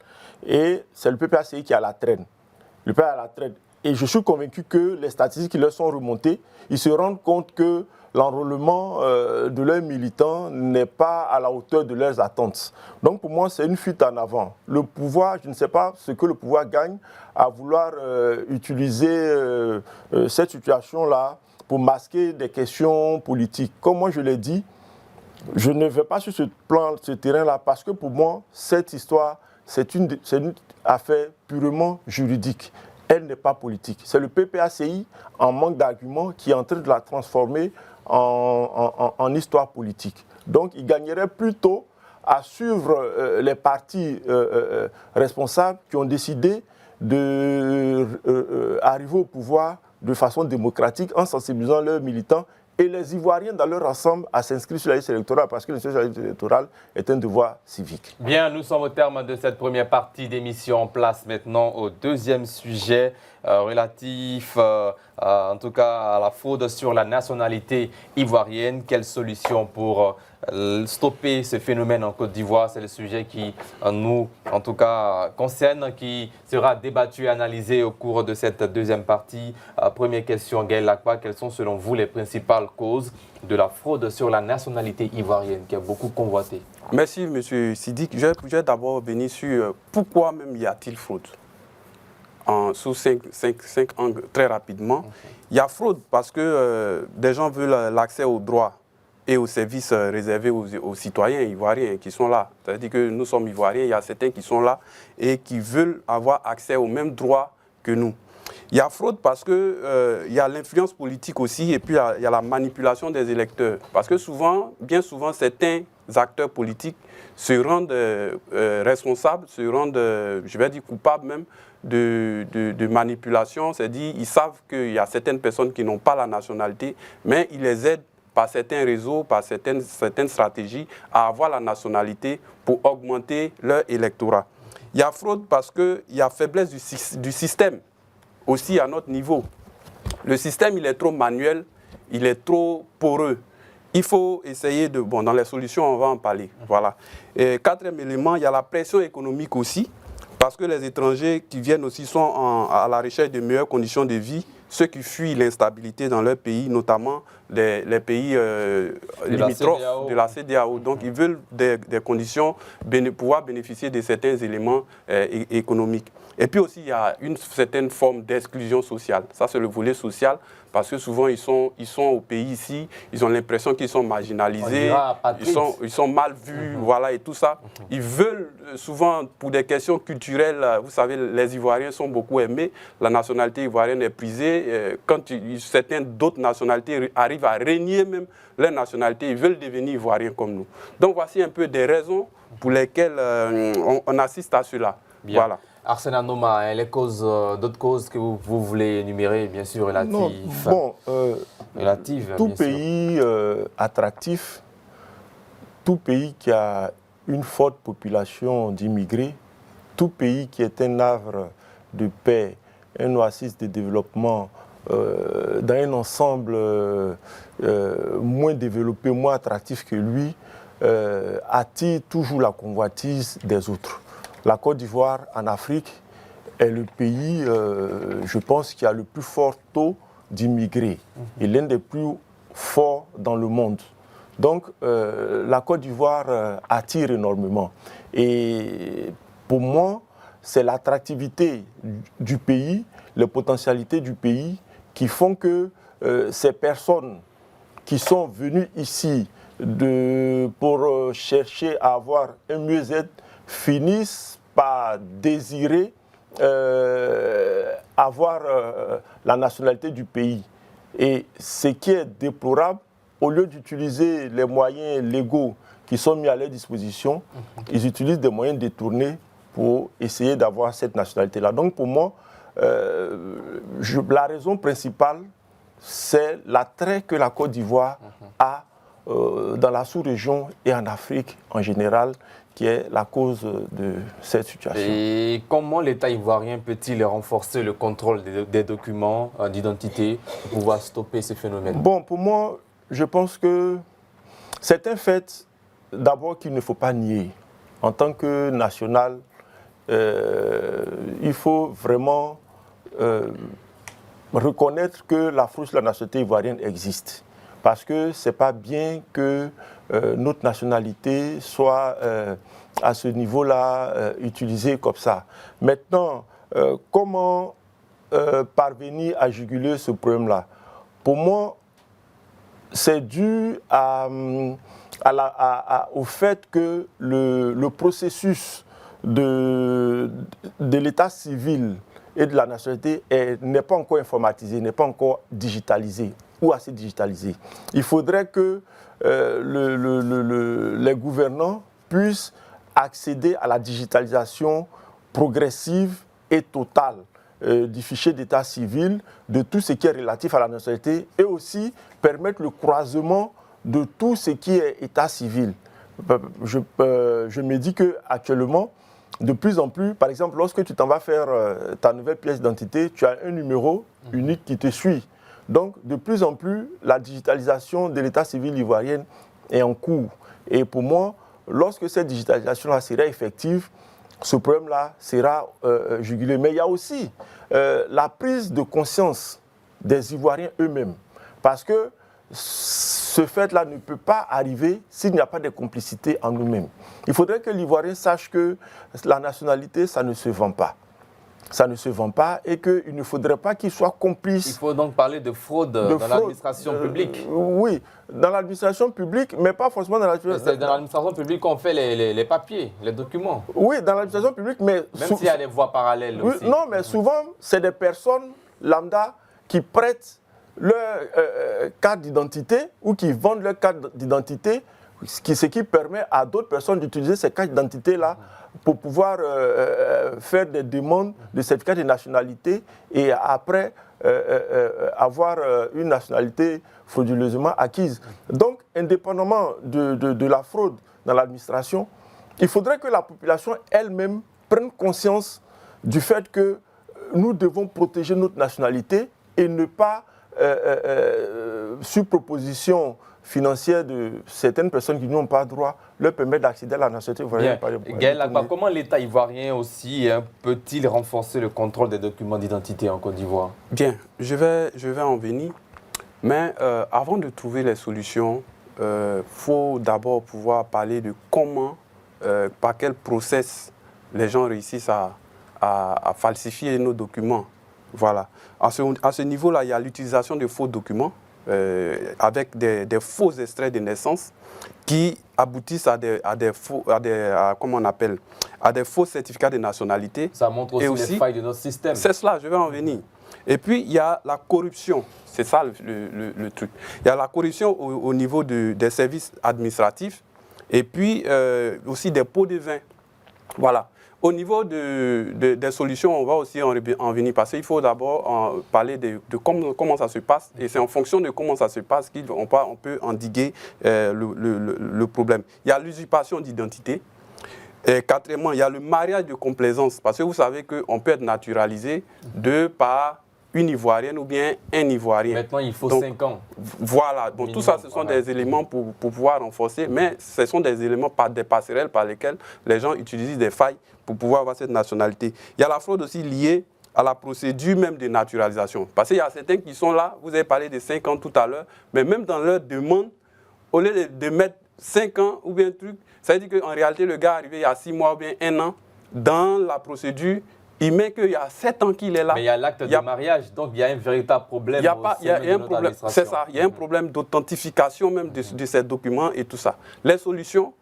Et c'est le PPACI qui a la traîne. Le PPACI a la traîne. Et je suis convaincu que les statistiques qui leur sont remontées, ils se rendent compte que l'enrôlement de leurs militants n'est pas à la hauteur de leurs attentes. Donc pour moi, c'est une fuite en avant. Le pouvoir, je ne sais pas ce que le pouvoir gagne à vouloir utiliser cette situation-là pour masquer des questions politiques. Comme moi je l'ai dit, je ne vais pas sur ce terrain-là parce que pour moi, cette histoire, c'est une affaire purement juridique. Elle n'est pas politique. C'est le PPACI, en manque d'arguments, qui est en train de la transformer en histoire politique. Donc, il gagnerait plutôt à suivre les partis responsables qui ont décidé d'arriver au pouvoir de façon démocratique en sensibilisant leurs militants et les Ivoiriens dans leur ensemble à s'inscrire sur la liste électorale parce que l'inscription sur la liste électorale est un devoir civique. Bien, nous sommes au terme de cette première partie d'émission. En place maintenant au deuxième sujet relatif en tout cas à la fraude sur la nationalité ivoirienne. Quelle solution pour stopper ce phénomène en Côte d'Ivoire? C'est le sujet qui nous, en tout cas, concerne, qui sera débattu et analysé au cours de cette deuxième partie. Première question, Gaël Lacroix, quelles sont selon vous les principales causes de la fraude sur la nationalité ivoirienne qui a beaucoup convoité? Merci, M. Sidik. Je vais d'abord venir sur pourquoi même y a-t-il fraude. Sous cinq angles, très rapidement. Il y a fraude parce que des gens veulent l'accès aux droits et aux services réservés aux citoyens ivoiriens qui sont là. C'est-à-dire que nous sommes ivoiriens, il y a certains qui sont là et qui veulent avoir accès aux mêmes droits que nous. Il y a fraude parce qu'il y a l'influence politique aussi et puis il y a la manipulation des électeurs. Parce que bien souvent, certains acteurs politiques se rendent responsables, se rendent, je vais dire coupables même, de manipulation. C'est-à-dire qu'ils savent qu'il y a certaines personnes qui n'ont pas la nationalité, mais ils les aident par certains réseaux, par certaines stratégies à avoir la nationalité pour augmenter leur électorat. Il y a fraude parce qu'il y a faiblesse du système, aussi à notre niveau. Le système, il est trop manuel, il est trop poreux. Il faut essayer de... Bon, dans les solutions, on va en parler. Voilà. Et quatrième élément, il y a la pression économique aussi, parce que les étrangers qui viennent aussi sont à la recherche de meilleures conditions de vie, ceux qui fuient l'instabilité dans leur pays, notamment les pays limitrophes de la CEDEAO. Donc, ils veulent des conditions, pouvoir bénéficier de certains éléments économiques. Et puis aussi, il y a une certaine forme d'exclusion sociale. Ça, c'est le volet social, parce que souvent, ils sont au pays ici, ils ont l'impression qu'ils sont marginalisés, ils sont mal vus, voilà, et tout ça. Ils veulent souvent, pour des questions culturelles, vous savez, les Ivoiriens sont beaucoup aimés, la nationalité ivoirienne est prisée. Quand certaines d'autres nationalités arrivent à régner même leur nationalité, ils veulent devenir Ivoiriens comme nous. Donc, voici un peu des raisons pour lesquelles on assiste à cela. Bien. Voilà. Arsène Noma, les causes, d'autres causes que vous voulez énumérer, bien sûr, relatives. Tout pays attractif, tout pays qui a une forte population d'immigrés, tout pays qui est un havre de paix, un oasis de développement dans un ensemble moins développé, moins attractif que lui, attire toujours la convoitise des autres. La Côte d'Ivoire, en Afrique, est le pays, je pense, qui a le plus fort taux d'immigrés et l'un des plus forts dans le monde. Donc, la Côte d'Ivoire attire énormément. Et pour moi, c'est l'attractivité du pays, les potentialités du pays qui font que ces personnes qui sont venues ici pour chercher à avoir un mieux-être finissent par désirer avoir la nationalité du pays. Et ce qui est déplorable, au lieu d'utiliser les moyens légaux qui sont mis à leur disposition, ils utilisent des moyens détournés pour essayer d'avoir cette nationalité-là. Donc pour moi, la raison principale, c'est l'attrait que la Côte d'Ivoire a dans la sous-région et en Afrique en général, qui est la cause de cette situation. Et comment l'État ivoirien peut-il renforcer le contrôle des documents d'identité pour pouvoir stopper ces phénomènes? Bon, pour moi, je pense que c'est un fait d'abord qu'il ne faut pas nier. En tant que national, il faut vraiment reconnaître que la fraude sur la nationalité ivoirienne existe. Parce que ce n'est pas bien que notre nationalité soit à ce niveau-là utilisée comme ça. Maintenant, comment parvenir à juguler ce problème-là? Pour moi, c'est dû au fait que le processus de l'état civil et de la nationalité n'est pas encore informatisé, n'est pas encore digitalisé ou assez digitalisé. Il faudrait que les gouvernants puissent accéder à la digitalisation progressive et totale du fichier d'état civil, de tout ce qui est relatif à la nationalité et aussi permettre le croisement de tout ce qui est état civil. Je me dis qu'actuellement, de plus en plus, par exemple, lorsque tu t'en vas faire ta nouvelle pièce d'identité, tu as un numéro unique qui te suit. Donc, de plus en plus, la digitalisation de l'état civil ivoirien est en cours. Et pour moi, lorsque cette digitalisation-là sera effective, ce problème-là sera jugulé. Mais il y a aussi la prise de conscience des Ivoiriens eux-mêmes. Parce que ce fait-là ne peut pas arriver s'il n'y a pas de complicité en nous-mêmes. Il faudrait que l'Ivoirien sache que la nationalité, ça ne se vend pas. Ça ne se vend pas et qu'il ne faudrait pas qu'il soit complice. Il faut donc parler de fraude dans l'administration publique. Oui, dans l'administration publique, mais pas forcément dans l'administration publique. C'est dans l'administration publique qu'on fait les papiers, les documents. Oui, dans l'administration publique, mais... Même s'il y a des voies parallèles aussi. Non, mais souvent, c'est des personnes lambda qui prêtent leur carte d'identité ou qui vendent leur carte d'identité, ce qui permet à d'autres personnes d'utiliser ces cartes d'identité-là pour pouvoir faire des demandes de certificat de nationalité et après avoir une nationalité frauduleusement acquise. Donc, indépendamment de la fraude dans l'administration, il faudrait que la population elle-même prenne conscience du fait que nous devons protéger notre nationalité et ne pas, sur proposition financière de certaines personnes qui n'ont pas droit, leur permettre d'accéder à la nationalité ivoirienne. Gaël Akpa, comment l'État ivoirien aussi peut-il renforcer le contrôle des documents d'identité en Côte d'Ivoire? Bien, je vais en venir. Mais avant de trouver les solutions, faut d'abord pouvoir parler de comment, par quel process les gens réussissent à falsifier nos documents. Voilà. À ce niveau-là, il y a l'utilisation de faux documents avec des faux extraits de naissance qui aboutissent à des faux certificats de nationalité. Ça montre aussi les failles de notre système. C'est cela, je vais en venir. Et puis, il y a la corruption. C'est ça le truc. Il y a la corruption au niveau des services administratifs et puis aussi des pots de vin. Voilà. Au niveau des solutions, on va aussi en venir parce qu'il faut d'abord parler de comment ça se passe. Et c'est en fonction de comment ça se passe qu'on peut endiguer le problème. Il y a l'usurpation d'identité. Et quatrièmement, il y a le mariage de complaisance. Parce que vous savez qu'on peut être naturalisé par une Ivoirienne ou bien un Ivoirien. Maintenant, il faut 5 ans. Voilà. Donc, tout ça, ce sont des éléments pour pouvoir renforcer, mais ce sont des éléments, des passerelles par lesquelles les gens utilisent des failles pour pouvoir avoir cette nationalité. Il y a la fraude aussi liée à la procédure même de naturalisation. Parce qu'il y a certains qui sont là, vous avez parlé de 5 ans tout à l'heure, mais même dans leur demande, au lieu de mettre 5 ans ou bien un truc, ça veut dire qu'en réalité, le gars est arrivé il y a 6 mois ou bien 1 an dans la procédure. Il met qu'il y a 7 ans qu'il est là. Mais il y a l'acte de mariage, donc il y a un véritable problème. Il y a un problème, c'est ça. Il y a un problème d'authentification même de ces documents et tout ça. Les solutions,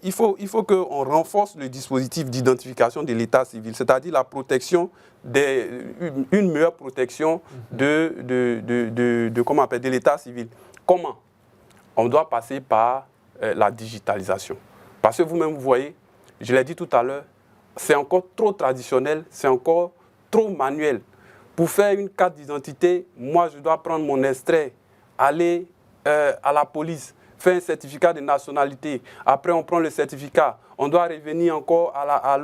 il faut qu'on renforce le dispositif d'identification de l'état civil, c'est-à-dire la protection, une meilleure protection comment on appelle, de l'état civil. Comment? On doit passer par la digitalisation. Parce que vous-même, vous voyez, je l'ai dit tout à l'heure, c'est encore trop traditionnel, c'est encore trop manuel. Pour faire une carte d'identité, moi, je dois prendre mon extrait, aller à la police, faire un certificat de nationalité. Après, on prend le certificat. On doit revenir encore à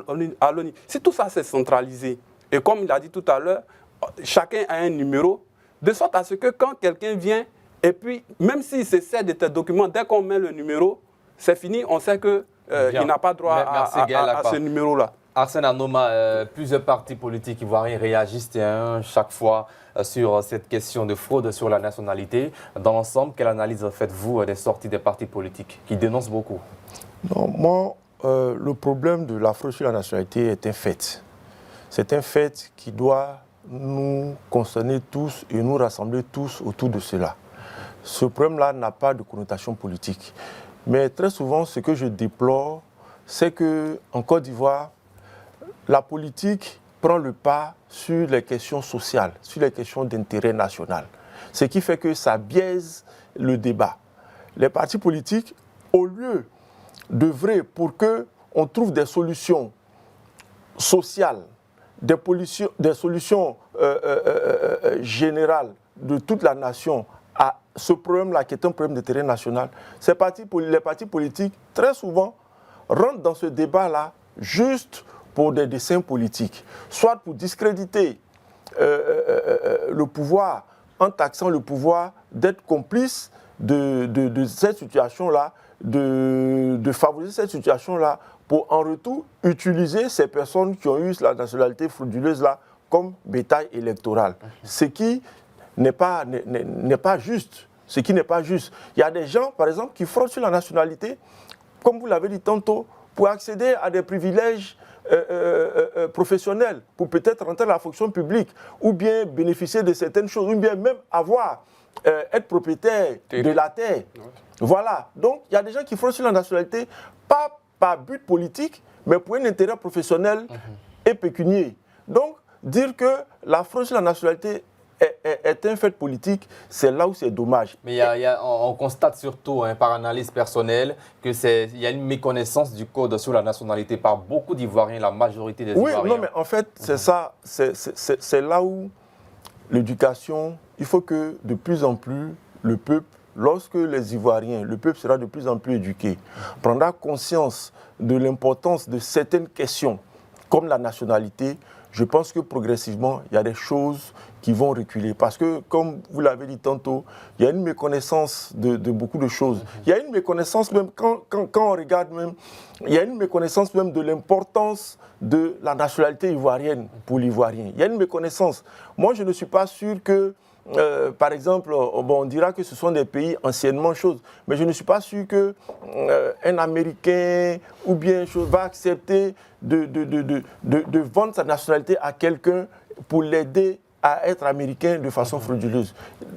l'ONU. Si tout ça, c'est centralisé. Et comme il a dit tout à l'heure, chacun a un numéro, de sorte à ce que quand quelqu'un vient, et puis, même s'il se sert de tes documents, dès qu'on met le numéro, c'est fini, on sait qu'il n'a pas droit à ce numéro-là. Arsène Anoma, plusieurs partis politiques ivoiriens réagissent chaque fois sur cette question de fraude sur la nationalité. Dans l'ensemble, quelle analyse faites-vous des sorties des partis politiques qui dénoncent beaucoup? Non, moi, le problème de la fraude sur la nationalité est un fait. C'est un fait qui doit nous concerner tous et nous rassembler tous autour de cela. Ce problème-là n'a pas de connotation politique. Mais très souvent, ce que je déplore, c'est qu'en Côte d'Ivoire, la politique prend le pas sur les questions sociales, sur les questions d'intérêt national. Ce qui fait que ça biaise le débat. Les partis politiques, au lieu d'œuvrer pour qu'on trouve des solutions sociales, des solutions générales de toute la nation à ce problème-là qui est un problème d'intérêt national, les partis politiques, très souvent, rentrent dans ce débat-là juste pour des desseins politiques, soit pour discréditer le pouvoir en taxant le pouvoir d'être complice de cette situation-là, de favoriser cette situation-là pour en retour utiliser ces personnes qui ont eu la nationalité frauduleuse-là comme bétail électoral. Ce qui n'est pas juste. Ce qui n'est pas juste. Il y a des gens, par exemple, qui fraudent sur la nationalité, comme vous l'avez dit tantôt, pour accéder à des privilèges professionnels, pour peut-être rentrer dans la fonction publique, ou bien bénéficier de certaines choses, ou bien même être propriétaire de la terre. Voilà. Donc, il y a des gens qui fraudent sur la nationalité, pas par but politique, mais pour un intérêt professionnel et pécunier. Donc, dire que la fraude sur la nationalité est un fait politique, c'est là où c'est dommage. Mais on constate surtout, par analyse personnelle, qu'il y a une méconnaissance du code sur la nationalité par beaucoup d'Ivoiriens, la majorité des Ivoiriens. Oui, non, mais en fait, c'est ça, c'est là où l'éducation, il faut que de plus en plus le peuple, lorsque les Ivoiriens, le peuple sera de plus en plus éduqué, prendra conscience de l'importance de certaines questions, comme la nationalité, je pense que progressivement, il y a des choses qui vont reculer. Parce que, comme vous l'avez dit tantôt, il y a une méconnaissance de beaucoup de choses. Il y a une méconnaissance même, quand on regarde même, il y a une méconnaissance même de l'importance de la nationalité ivoirienne pour l'Ivoirien. Il y a une méconnaissance. Moi, je ne suis pas sûr que, par exemple, on dira que ce sont des pays anciennement choses, mais je ne suis pas sûr qu'un Américain ou bien va accepter de vendre sa nationalité à quelqu'un pour l'aider à être américain de façon frauduleuse.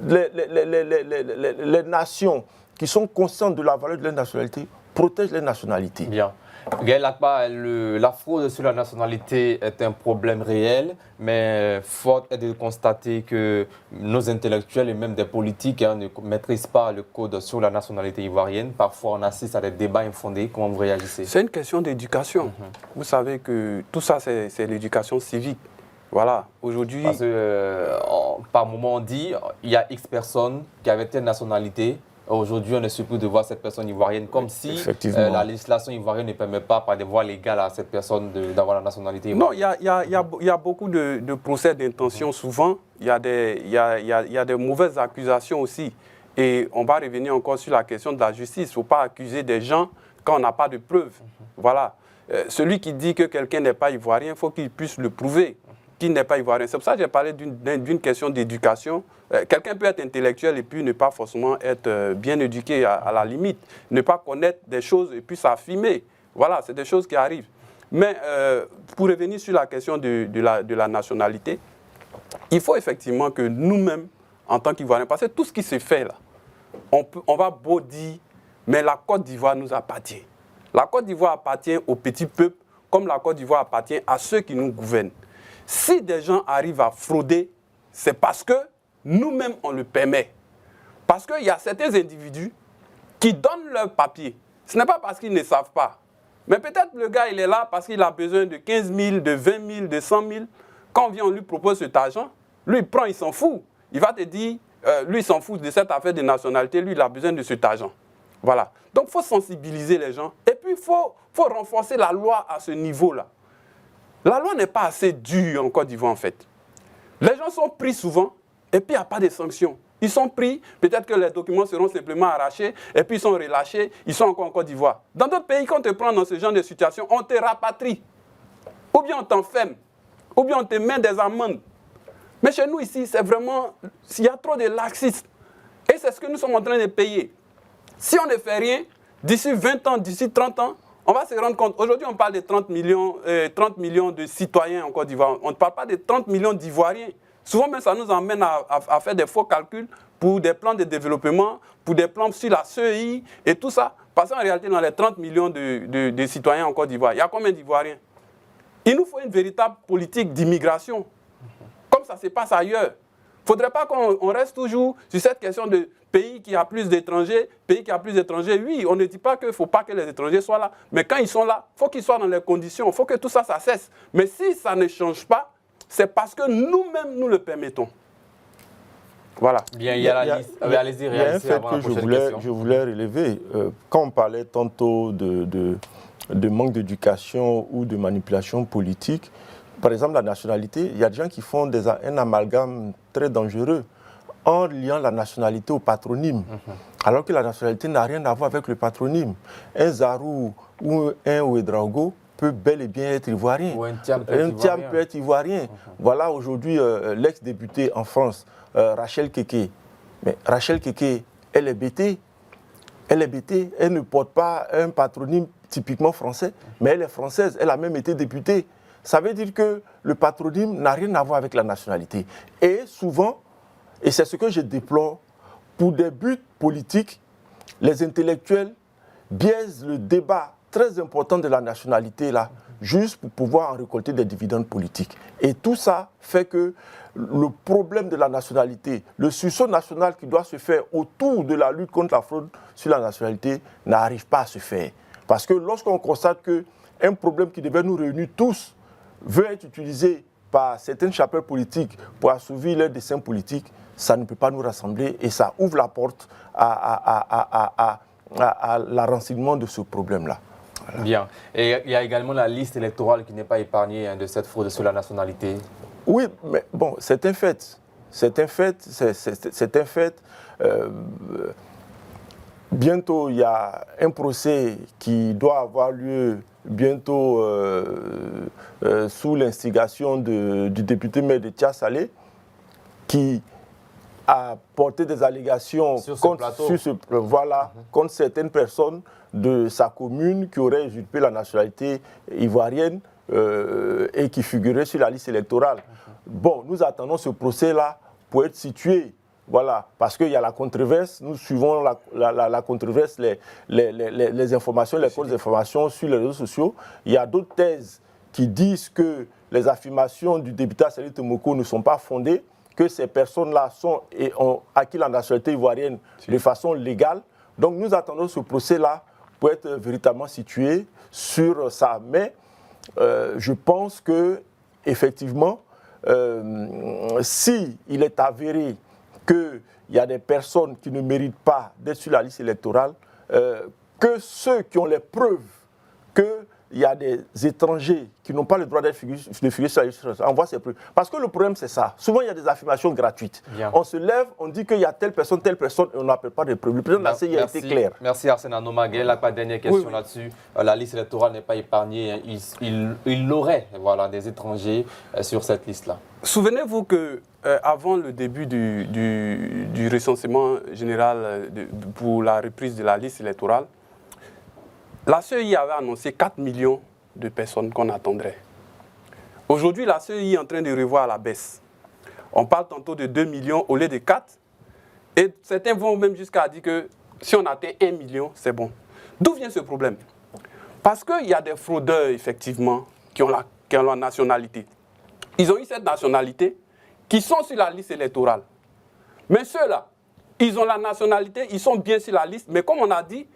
Les nations qui sont conscientes de la valeur de leur nationalité protègent leur nationalité. Bien. Gaël Akpa, la fraude sur la nationalité est un problème réel, mais fort est de constater que nos intellectuels et même des politiques ne maîtrisent pas le code sur la nationalité ivoirienne. Parfois, on assiste à des débats infondés. Comment vous réagissez? C'est une question d'éducation. Vous savez que tout ça, c'est l'éducation civique. Voilà, aujourd'hui... Parce que par moment, on dit il y a X personnes qui avaient telle nationalité. Aujourd'hui, on est surpris de voir cette personne ivoirienne comme si la législation ivoirienne ne permet pas, par des voies légales, à cette personne d'avoir la nationalité ivoirienne. Non, il y a beaucoup de procès d'intention souvent. Il y a des mauvaises accusations aussi. Et on va revenir encore sur la question de la justice. Il ne faut pas accuser des gens quand on n'a pas de preuves. Voilà. Celui qui dit que quelqu'un n'est pas ivoirien, il faut qu'il puisse le prouver. qui n'est pas ivoirien. C'est pour ça que j'ai parlé d'une question d'éducation. Quelqu'un peut être intellectuel et puis ne pas forcément être bien éduqué à la limite, ne pas connaître des choses et puis s'affirmer. Voilà, c'est des choses qui arrivent. Mais pour revenir sur la question de la nationalité, il faut effectivement que nous-mêmes, en tant qu'Ivoiriens, parce que tout ce qui se fait là, on va beau dire, mais la Côte d'Ivoire nous appartient. La Côte d'Ivoire appartient au petit peuple, comme la Côte d'Ivoire appartient à ceux qui nous gouvernent. Si des gens arrivent à frauder, c'est parce que nous-mêmes, on le permet. Parce qu'il y a certains individus qui donnent leur papier. Ce n'est pas parce qu'ils ne savent pas. Mais peut-être le gars, il est là parce qu'il a besoin de 15 000, de 20 000, de 100 000. Quand on lui propose cet argent, lui, il prend, il s'en fout. Il va te dire, lui, il s'en fout de cette affaire de nationalité, lui, il a besoin de cet argent. Voilà. Donc, il faut sensibiliser les gens. Et puis, il faut renforcer la loi à ce niveau-là. La loi n'est pas assez dure en Côte d'Ivoire, en fait. Les gens sont pris souvent, et puis il n'y a pas de sanctions. Ils sont pris, peut-être que les documents seront simplement arrachés, et puis ils sont relâchés, ils sont encore en Côte d'Ivoire. Dans d'autres pays, quand on te prend dans ce genre de situation, on te rapatrie. Ou bien on t'enferme, ou bien on te met des amendes. Mais chez nous ici, c'est vraiment, il y a trop de laxistes. Et c'est ce que nous sommes en train de payer. Si on ne fait rien, d'ici 20 ans, d'ici 30 ans, on va se rendre compte. Aujourd'hui, on parle de 30 millions de citoyens en Côte d'Ivoire. On ne parle pas de 30 millions d'Ivoiriens. Souvent, même, ça nous emmène à faire des faux calculs pour des plans de développement, pour des plans sur la CEI et tout ça. Parce qu'en réalité, dans les 30 millions de citoyens en Côte d'Ivoire, il y a combien d'Ivoiriens? Il nous faut une véritable politique d'immigration, comme ça se passe ailleurs. Il ne faudrait pas qu'on reste toujours sur cette question de pays qui a plus d'étrangers, pays qui a plus d'étrangers. Oui, on ne dit pas qu'il ne faut pas que les étrangers soient là, mais quand ils sont là, il faut qu'ils soient dans les conditions, il faut que tout ça, ça cesse. Mais si ça ne change pas, c'est parce que nous-mêmes, nous le permettons. Voilà. Bien, il y a la liste. Allez-y, il y a un fait que je voulais relever. Quand on parlait tantôt de manque d'éducation ou de manipulation politique, par exemple, la nationalité, il y a des gens qui font un amalgame très dangereux en liant la nationalité au patronyme, alors que la nationalité n'a rien à voir avec le patronyme. Un Zarou ou un Ouedraogo peut bel et bien être ivoirien. Ou un Thiam peut être ivoirien. Voilà aujourd'hui l'ex-députée en France, Rachel Keke. Mais Rachel Keke, elle est bêtée. Elle est bêtée. Elle ne porte pas un patronyme typiquement français, mais elle est française. Elle a même été députée. Ça veut dire que le patronyme n'a rien à voir avec la nationalité. Et souvent, et c'est ce que je déplore, pour des buts politiques, les intellectuels biaisent le débat très important de la nationalité là, juste pour pouvoir en récolter des dividendes politiques. Et tout ça fait que le problème de la nationalité, le sursaut national qui doit se faire autour de la lutte contre la fraude sur la nationalité n'arrive pas à se faire. Parce que lorsqu'on constate qu'un problème qui devait nous réunir tous veut être utilisé par certaines chapelles politiques pour assouvir leurs desseins politiques, ça ne peut pas nous rassembler et ça ouvre la porte à l'enracinement de ce problème-là. Voilà. Bien. Et il y a également la liste électorale qui n'est pas épargnée de cette fraude sur la nationalité. Oui, mais bon, c'est un fait. C'est un fait. C'est un fait. Bientôt, il y a un procès qui doit avoir lieu bientôt sous l'instigation du député maire de Tchassalé, qui a porté des allégations contre certaines personnes de sa commune qui auraient usurpé la nationalité ivoirienne et qui figuraient sur la liste électorale. Bon, nous attendons ce procès-là pour être situé. Voilà, parce qu'il y a la controverse, nous suivons la controverse, les informations, les causes d'information sur les réseaux sociaux. Il y a d'autres thèses qui disent que les affirmations du député Assali Temoko ne sont pas fondées, que ces personnes-là ont acquis la nationalité ivoirienne de façon légale. Donc nous attendons ce procès-là pour être véritablement situé sur ça. Mais je pense que effectivement, si il est avéré qu'il y a des personnes qui ne méritent pas d'être sur la liste électorale, que ceux qui ont les preuves que il y a des étrangers qui n'ont pas le droit de figurer sur la liste, envoie ces preuves. Parce que le problème, c'est ça. Souvent, il y a des affirmations gratuites. Bien. On se lève, on dit qu'il y a telle personne, et on n'appelle pas de preuves. Le président de la CEI a été clair. Merci Arsène Anomagué. La dernière question là-dessus. La liste électorale n'est pas épargnée. Il aurait des étrangers sur cette liste-là. Souvenez-vous que avant le début du recensement général pour la reprise de la liste électorale, la CEI avait annoncé 4 millions de personnes qu'on attendrait. Aujourd'hui, la CEI est en train de revoir à la baisse. On parle tantôt de 2 millions au lieu de 4. Et certains vont même jusqu'à dire que si on atteint 1 million, c'est bon. D'où vient ce problème? Parce qu'il y a des fraudeurs, effectivement, qui ont la nationalité. Ils ont eu cette nationalité, qui sont sur la liste électorale. Mais ceux-là, ils ont la nationalité, ils sont bien sur la liste, mais comme on a dit,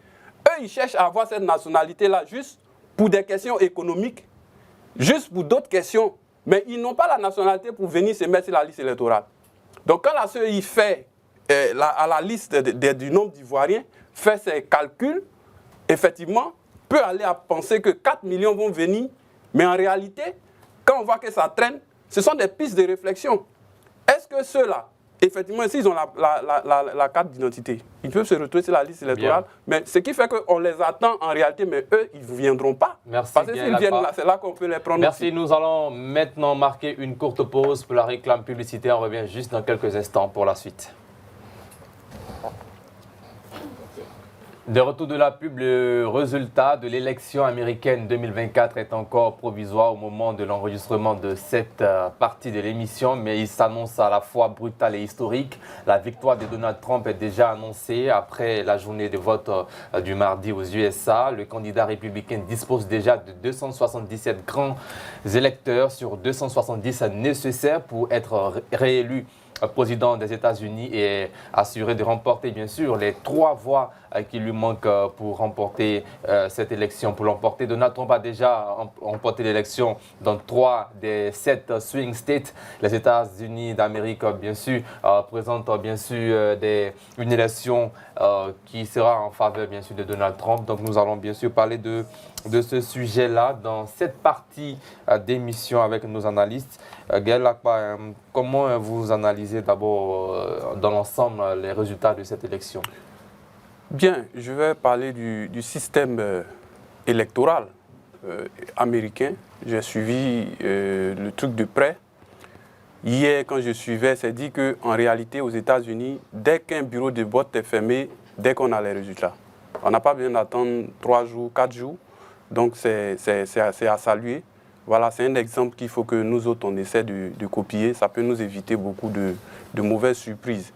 eux, ils cherchent à avoir cette nationalité-là juste pour des questions économiques, juste pour d'autres questions, mais ils n'ont pas la nationalité pour venir se mettre sur la liste électorale. Donc quand la CEI fait, à la liste du nombre d'Ivoiriens, fait ses calculs, effectivement, peut aller à penser que 4 millions vont venir, mais en réalité, quand on voit que ça traîne, ce sont des pistes de réflexion. Est-ce que ceux-là, effectivement, s'ils ont la carte d'identité, ils peuvent se retrouver sur la liste électorale, mais ce qui fait qu'on les attend en réalité, mais eux, ils ne viendront pas. Merci. Parce que s'ils viennent là, c'est là qu'on peut les prendre. Merci, aussi. nous allons maintenant marquer une courte pause pour la réclame publicitaire. On revient juste dans quelques instants pour la suite. De retour de la pub, le résultat de l'élection américaine 2024 est encore provisoire au moment de l'enregistrement de cette partie de l'émission, mais il s'annonce à la fois brutal et historique. La victoire de Donald Trump est déjà annoncée après la journée de vote du mardi aux USA. Le candidat républicain dispose déjà de 277 grands électeurs sur 270 nécessaires pour être réélu président des États-Unis et assuré de remporter bien sûr les 3 voix qui lui manquent pour remporter cette élection. Pour l'emporter, Donald Trump a déjà remporté l'élection dans 3 des 7 swing states. Les États-Unis d'Amérique, bien sûr, présentent bien sûr une élection qui sera en faveur bien sûr de Donald Trump. Donc nous allons bien sûr parler de ce sujet-là dans cette partie d'émission avec nos analystes. Gaël Lakpa, comment vous analysez d'abord dans l'ensemble les résultats de cette élection? Bien, je vais parler du système électoral américain. J'ai suivi le truc de près. Hier, quand je suivais, c'est dit qu'en réalité, aux États-Unis, dès qu'un bureau de vote est fermé, dès qu'on a les résultats, on n'a pas besoin d'attendre 3 jours, 4 jours. Donc, c'est à saluer. Voilà, c'est un exemple qu'il faut que nous autres, on essaie de copier. Ça peut nous éviter beaucoup de mauvaises surprises.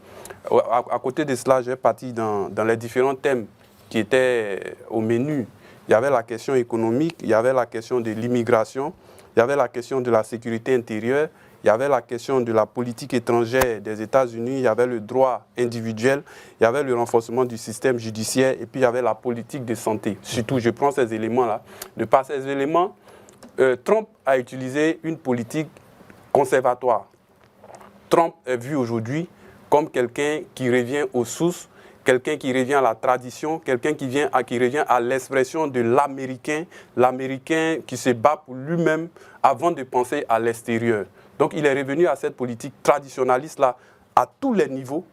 À côté de cela, j'ai parti dans les différents thèmes qui étaient au menu. Il y avait la question économique, il y avait la question de l'immigration, il y avait la question de la sécurité intérieure, il y avait la question de la politique étrangère des États-Unis, il y avait le droit individuel, il y avait le renforcement du système judiciaire et puis il y avait la politique de santé. Surtout, je prends ces éléments-là. De par ces éléments, Trump a utilisé une politique conservatoire. Trump est vu aujourd'hui comme quelqu'un qui revient aux sources, quelqu'un qui revient à la tradition, quelqu'un qui revient à l'expression de l'Américain, l'Américain qui se bat pour lui-même avant de penser à l'extérieur. Donc il est revenu à cette politique traditionnaliste-là à tous les niveaux,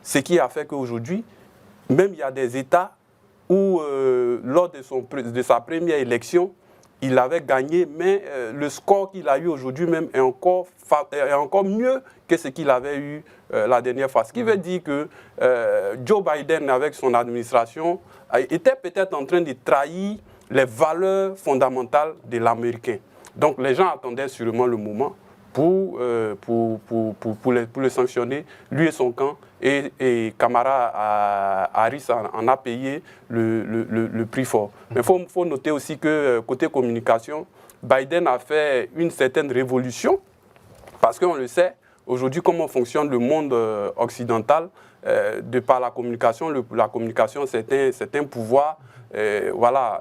ce qui a fait qu'aujourd'hui, même il y a des États où, lors de sa première élection, il avait gagné, mais le score qu'il a eu aujourd'hui même est encore mieux que ce qu'il avait eu la dernière fois. Ce qui veut dire que Joe Biden, avec son administration, était peut-être en train de trahir les valeurs fondamentales de l'Américain. Donc les gens attendaient sûrement le moment pour le sanctionner, lui et son camp, et Kamala Harris en a payé le prix fort. Mais il faut noter aussi que côté communication, Biden a fait une certaine révolution, parce qu'on le sait, aujourd'hui comment fonctionne le monde occidental, de par la communication c'est un pouvoir, voilà,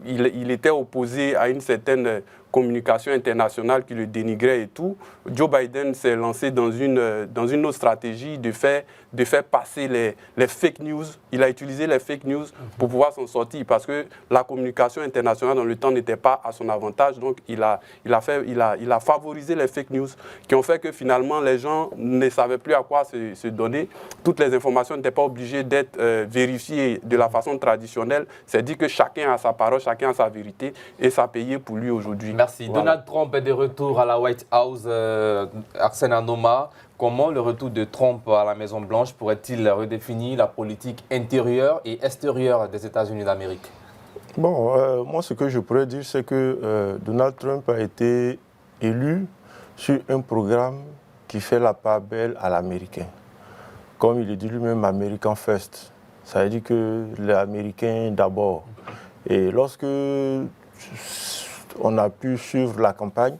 il était opposé à une certaine communication internationale qui le dénigrait et tout. Joe Biden s'est lancé dans une autre stratégie de faire de faire passer les fake news. Il a utilisé les fake news pour pouvoir s'en sortir parce que la communication internationale dans le temps n'était pas à son avantage. Donc, il a favorisé les fake news qui ont fait que finalement, les gens ne savaient plus à quoi se donner. Toutes les informations n'étaient pas obligées d'être vérifiées de la façon traditionnelle. C'est dit que chacun a sa parole, chacun a sa vérité et ça a payé pour lui aujourd'hui. Merci. Voilà. Donald Trump est de retour à la White House. Arsène Anoma, comment le retour de Trump à la Maison-Blanche pourrait-il redéfinir la politique intérieure et extérieure des États-Unis d'Amérique? Bon, moi, ce que je pourrais dire, c'est que Donald Trump a été élu sur un programme qui fait la part belle à l'Américain. Comme il le dit lui-même, American First. Ça veut dire que l'Américain d'abord. Et lorsque on a pu suivre la campagne,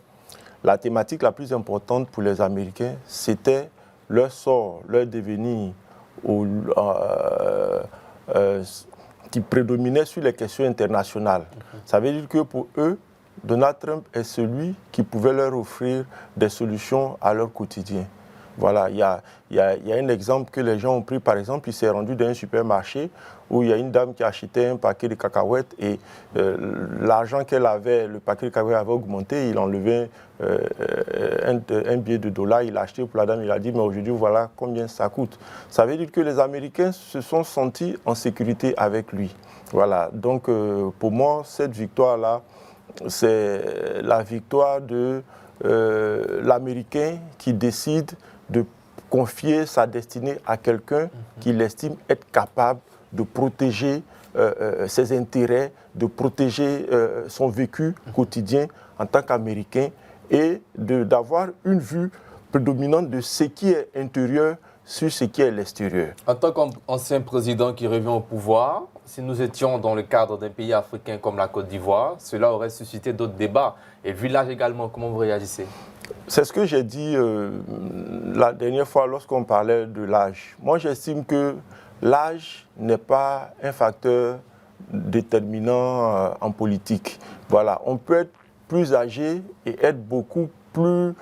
la thématique la plus importante pour les Américains, c'était leur sort, leur devenir, qui prédominait sur les questions internationales. Ça veut dire que pour eux, Donald Trump est celui qui pouvait leur offrir des solutions à leur quotidien. Voilà, il y a un exemple que les gens ont pris, par exemple, il s'est rendu dans un supermarché où il y a une dame qui achetait un paquet de cacahuètes et l'argent qu'elle avait, le paquet de cacahuètes avait augmenté, il enlevait un billet de $, il l'a acheté pour la dame, il a dit, mais aujourd'hui, voilà combien ça coûte. Ça veut dire que les Américains se sont sentis en sécurité avec lui. Voilà, donc pour moi, cette victoire-là, c'est la victoire de l'Américain qui décide de confier sa destinée à quelqu'un qu'il estime être capable de protéger ses intérêts, de protéger son vécu quotidien en tant qu'Américain et d'avoir une vue prédominante de ce qui est intérieur sur ce qui est l'extérieur. En tant qu'ancien président qui revient au pouvoir, si nous étions dans le cadre d'un pays africain comme la Côte d'Ivoire, cela aurait suscité d'autres débats. Et vu l'âge également, comment vous réagissez? C'est ce que j'ai dit la dernière fois lorsqu'on parlait de l'âge. Moi, j'estime que l'âge n'est pas un facteur déterminant en politique. Voilà, on peut être plus âgé et être beaucoup plus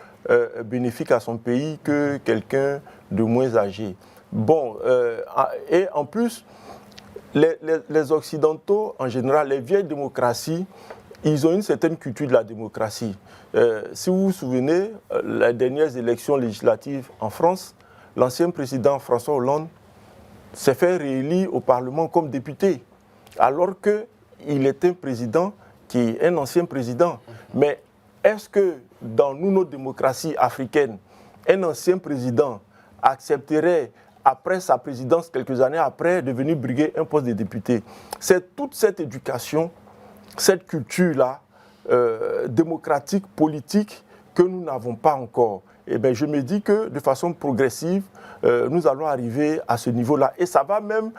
bénéfique à son pays que quelqu'un de moins âgé. Bon, et en plus, les Occidentaux, en général, les vieilles démocraties, ils ont une certaine culture de la démocratie. Si vous vous souvenez, les dernières élections législatives en France, l'ancien président François Hollande s'est fait réélire au Parlement comme député, alors qu'il était un président qui est un ancien président. Mais est-ce que dans nos démocraties africaines, un ancien président accepterait, après sa présidence, quelques années après, de venir briguer un poste de député? C'est toute cette éducation, cette culture-là, démocratique, politique, que nous n'avons pas encore. Et bien, je me dis que de façon progressive, nous allons arriver à ce niveau-là. Et ça va même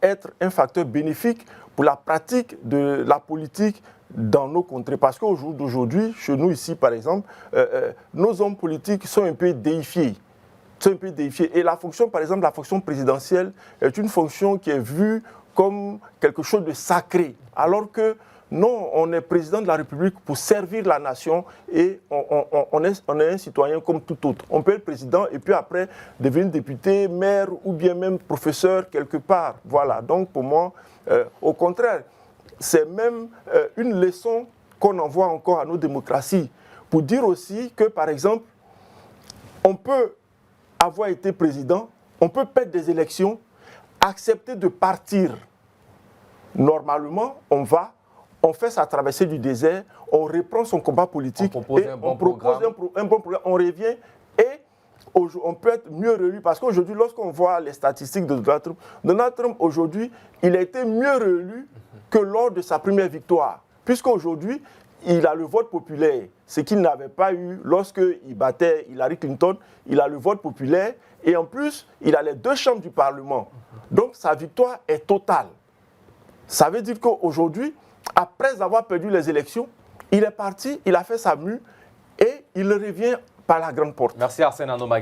être un facteur bénéfique pour la pratique de la politique dans nos contrées. Parce qu'au jour d'aujourd'hui, chez nous ici, par exemple, nos hommes politiques sont un peu déifiés. Et la fonction, par exemple, la fonction présidentielle est une fonction qui est vue comme quelque chose de sacré. Alors que non, on est président de la République pour servir la nation et on est un citoyen comme tout autre. On peut être président et puis après devenir député, maire ou bien même professeur quelque part. Voilà, donc pour moi, au contraire, c'est même une leçon qu'on envoie encore à nos démocraties pour dire aussi que, par exemple, on peut avoir été président, on peut perdre des élections, accepter de partir. Normalement, on fait sa traversée du désert, on reprend son combat politique, on propose un bon programme, on revient et on peut être mieux réélu. Parce qu'aujourd'hui, lorsqu'on voit les statistiques de Donald Trump aujourd'hui, il a été mieux réélu que lors de sa première victoire. Puisqu'aujourd'hui, il a le vote populaire, ce qu'il n'avait pas eu lorsqu'il battait Hillary Clinton. Il a le vote populaire et en plus, il a les 2 chambres du Parlement. Donc sa victoire est totale. Ça veut dire qu'aujourd'hui, après avoir perdu les élections, il est parti, il a fait sa mue et il revient par la grande porte. Merci Arsène Anoma.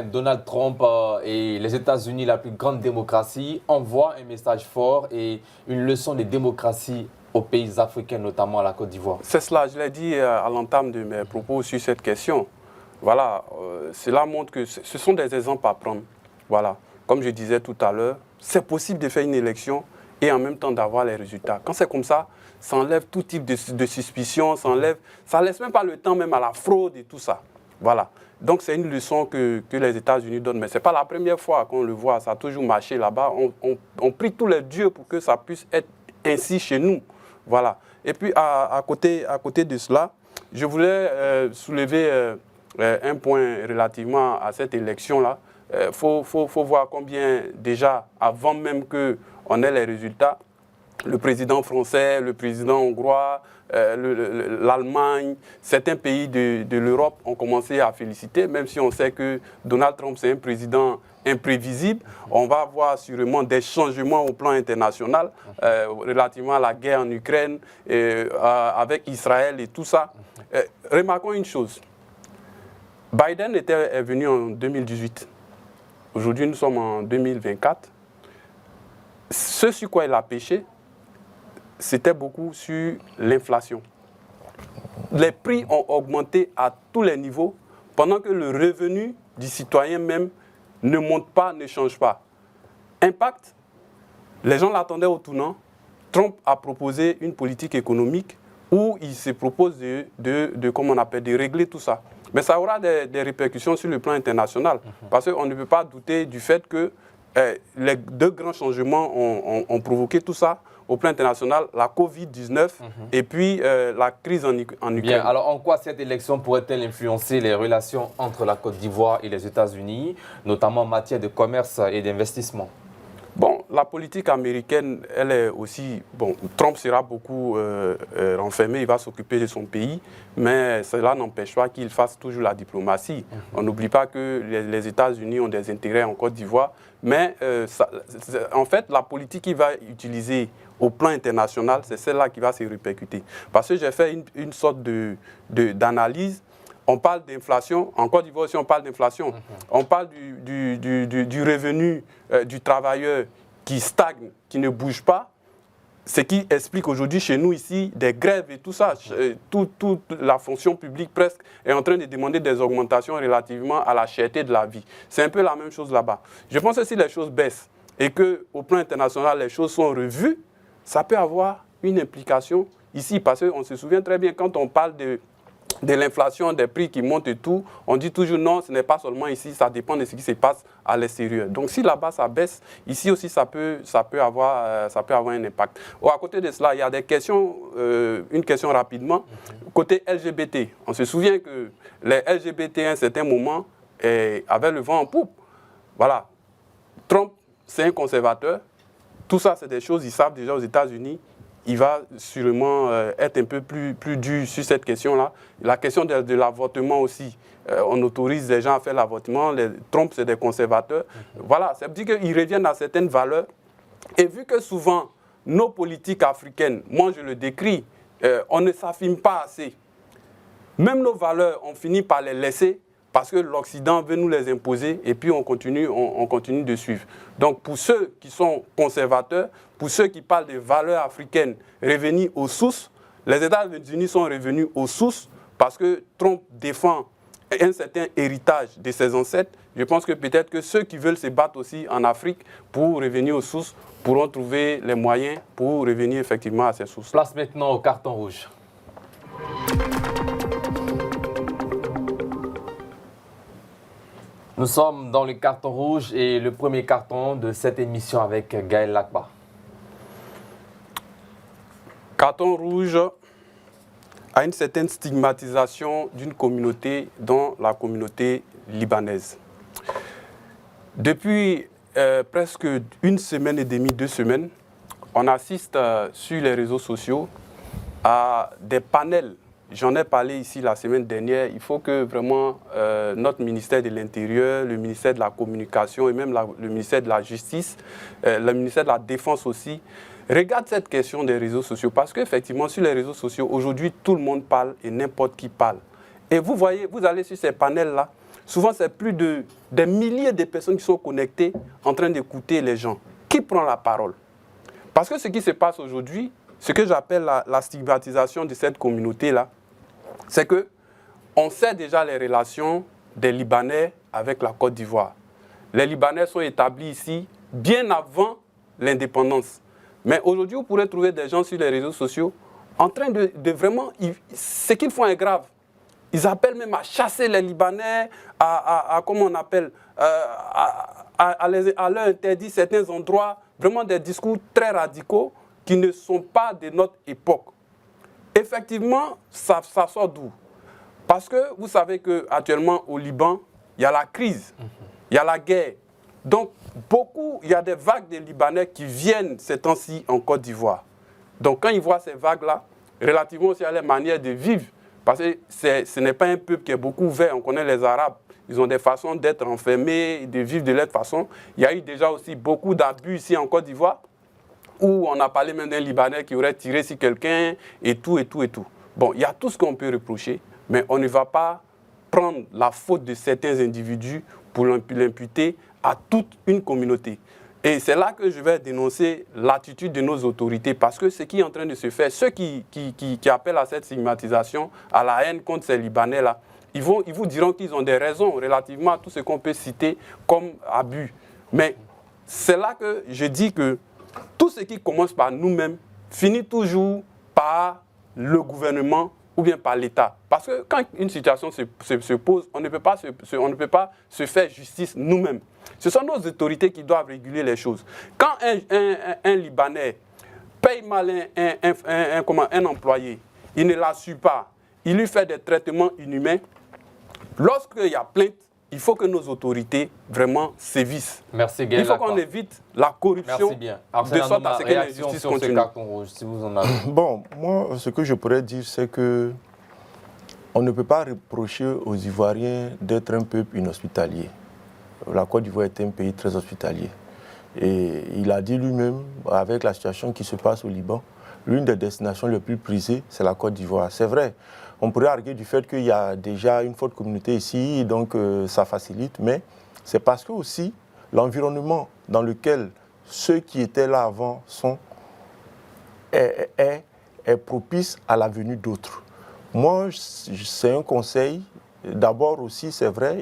Donald Trump et les États-Unis, la plus grande démocratie, envoient un message fort et une leçon de démocratie aux pays africains, notamment à la Côte d'Ivoire. C'est cela, je l'ai dit à l'entame de mes propos sur cette question. Voilà, cela montre que ce sont des exemples à prendre. Voilà. Comme je disais tout à l'heure, c'est possible de faire une élection et en même temps d'avoir les résultats. Quand c'est comme ça enlève tout type de suspicion, ça laisse même pas le temps même à la fraude et tout ça. Voilà. Donc c'est une leçon que les États-Unis donnent. Mais ce n'est pas la première fois qu'on le voit, ça a toujours marché là-bas. On prie tous les dieux pour que ça puisse être ainsi chez nous. Voilà. Et puis à côté de cela, je voulais soulever un point relativement à cette élection-là. Faut voir combien déjà, avant même qu'on ait les résultats, le président français, le président hongrois, l'Allemagne, certains pays de l'Europe ont commencé à féliciter, même si on sait que Donald Trump, c'est un président imprévisible. On va avoir sûrement des changements au plan international relativement à la guerre en Ukraine, avec Israël et tout ça. Remarquons une chose. Biden est venu en 2018. Aujourd'hui, nous sommes en 2024. Ce sur quoi il a pêché, c'était beaucoup sur l'inflation. Les prix ont augmenté à tous les niveaux, pendant que le revenu du citoyen même ne monte pas, ne change pas. Impact, les gens l'attendaient au tournant. Trump a proposé une politique économique où il se propose de régler tout ça. Mais ça aura des répercussions sur le plan international, parce qu'on ne peut pas douter du fait que les deux grands changements ont provoqué tout ça au plan international, la Covid-19 et puis la crise en Ukraine. Bien, alors en quoi cette élection pourrait-elle influencer les relations entre la Côte d'Ivoire et les États-Unis, notamment en matière de commerce et d'investissement? Bon, la politique américaine, elle est aussi... Bon, Trump sera beaucoup renfermé, il va s'occuper de son pays, mais cela n'empêche pas qu'il fasse toujours la diplomatie. On n'oublie pas que les États-Unis ont des intérêts en Côte d'Ivoire, mais en fait, la politique qu'il va utiliser au plan international, c'est celle-là qui va se répercuter. Parce que j'ai fait une sorte d'analyse. On parle d'inflation, en Côte d'Ivoire aussi on parle d'inflation. On parle du revenu du travailleur qui stagne, qui ne bouge pas, ce qui explique aujourd'hui chez nous ici des grèves et tout ça. Toute la fonction publique presque est en train de demander des augmentations relativement à la cherté de la vie. C'est un peu la même chose là-bas. Je pense que si les choses baissent et qu'au plan international les choses sont revues, ça peut avoir une implication ici. Parce qu'on se souvient très bien quand on parle de l'inflation, des prix qui montent et tout, on dit toujours non, ce n'est pas seulement ici, ça dépend de ce qui se passe à l'extérieur. Donc si là-bas ça baisse, ici aussi ça peut avoir un impact. À côté de cela, il y a des questions, une question rapidement, côté LGBT. On se souvient que les LGBT à un certain moment avaient le vent en poupe. Voilà, Trump c'est un conservateur, tout ça c'est des choses, ils savent déjà aux États-Unis. Il va sûrement être un peu plus dur sur cette question-là. La question de l'avortement aussi. On autorise les gens à faire l'avortement. Trump, c'est des conservateurs. Voilà, ça veut dire qu'ils reviennent à certaines valeurs. Et vu que souvent, nos politiques africaines, moi je le décris, on ne s'affirme pas assez. Même nos valeurs, on finit par les laisser parce que l'Occident veut nous les imposer et puis on continue de suivre. Donc pour ceux qui sont conservateurs, pour ceux qui parlent des valeurs africaines, revenir aux sources, les États-Unis sont revenus aux sources parce que Trump défend un certain héritage de ses ancêtres. Je pense que peut-être que ceux qui veulent se battre aussi en Afrique pour revenir aux sources pourront trouver les moyens pour revenir effectivement à ces sources. Place maintenant au carton rouge. Nous sommes dans le carton rouge et le premier carton de cette émission avec Gaël Lakba. Carton rouge a une certaine stigmatisation d'une communauté, dont la communauté libanaise. Depuis presque une semaine et demie, 2 semaines, on assiste sur les réseaux sociaux à des panels. J'en ai parlé ici la semaine dernière. Il faut que vraiment notre ministère de l'Intérieur, le ministère de la Communication et même le ministère de la Justice, le ministère de la Défense aussi, regarde cette question des réseaux sociaux. Parce qu'effectivement, sur les réseaux sociaux, aujourd'hui, tout le monde parle et n'importe qui parle. Et vous voyez, vous allez sur ces panels-là, souvent c'est plus des milliers de personnes qui sont connectées en train d'écouter les gens. Qui prend la parole? Parce que ce qui se passe aujourd'hui, ce que j'appelle la stigmatisation de cette communauté-là, c'est qu'on sait déjà les relations des Libanais avec la Côte d'Ivoire. les Libanais sont établis ici bien avant l'indépendance. Mais aujourd'hui, vous pourrez trouver des gens sur les réseaux sociaux en train de vraiment... Ce qu'ils font est grave. Ils appellent même à chasser les Libanais, comment on appelle, à leur interdire certains endroits, vraiment des discours très radicaux qui ne sont pas de notre époque. Effectivement, ça sort d'où? Parce que vous savez qu'actuellement au Liban, il y a la crise, il y a la guerre. Donc, il y a des vagues de Libanais qui viennent ces temps-ci en Côte d'Ivoire. Donc, quand ils voient ces vagues-là, relativement aussi à leur manière de vivre, parce que ce n'est pas un peuple qui est beaucoup ouvert, on connaît les Arabes, ils ont des façons d'être enfermés, de vivre de leur façon. Il y a eu déjà aussi beaucoup d'abus ici en Côte d'Ivoire, où on a parlé même d'un Libanais qui aurait tiré sur quelqu'un, et tout, et tout, et tout. Bon, il y a tout ce qu'on peut reprocher, mais on ne va pas prendre la faute de certains individus pour l'imputer à toute une communauté. Et c'est là que je vais dénoncer l'attitude de nos autorités, parce que ce qui est en train de se faire, ceux qui appellent à cette stigmatisation, à la haine contre ces Libanais-là, ils vous diront qu'ils ont des raisons relativement à tout ce qu'on peut citer comme abus. Mais c'est là que je dis que tout ce qui commence par nous-mêmes finit toujours par le gouvernement ou bien par l'État. Parce que quand une situation se pose, on ne peut pas se faire justice nous-mêmes. Ce sont nos autorités qui doivent réguler les choses. Quand un Libanais paye mal un employé, il ne l'assure pas, il lui fait des traitements inhumains, lorsqu'il y a plainte, il faut que nos autorités vraiment sévissent. Merci, Gaël. Il faut qu'on évite la corruption. Merci bien. De sorte à ce que l'injustice continue. Si vous en avez. Bon, moi, ce que je pourrais dire, c'est que on ne peut pas reprocher aux Ivoiriens d'être un peuple inhospitalier. La Côte d'Ivoire est un pays très hospitalier. Et il a dit lui-même, avec la situation qui se passe au Liban, l'une des destinations les plus prisées, c'est la Côte d'Ivoire. C'est vrai, on pourrait arguer du fait qu'il y a déjà une forte communauté ici, donc ça facilite, mais c'est parce que aussi l'environnement dans lequel ceux qui étaient là avant est propice à la venue d'autres. Moi, c'est un conseil. D'abord aussi, c'est vrai,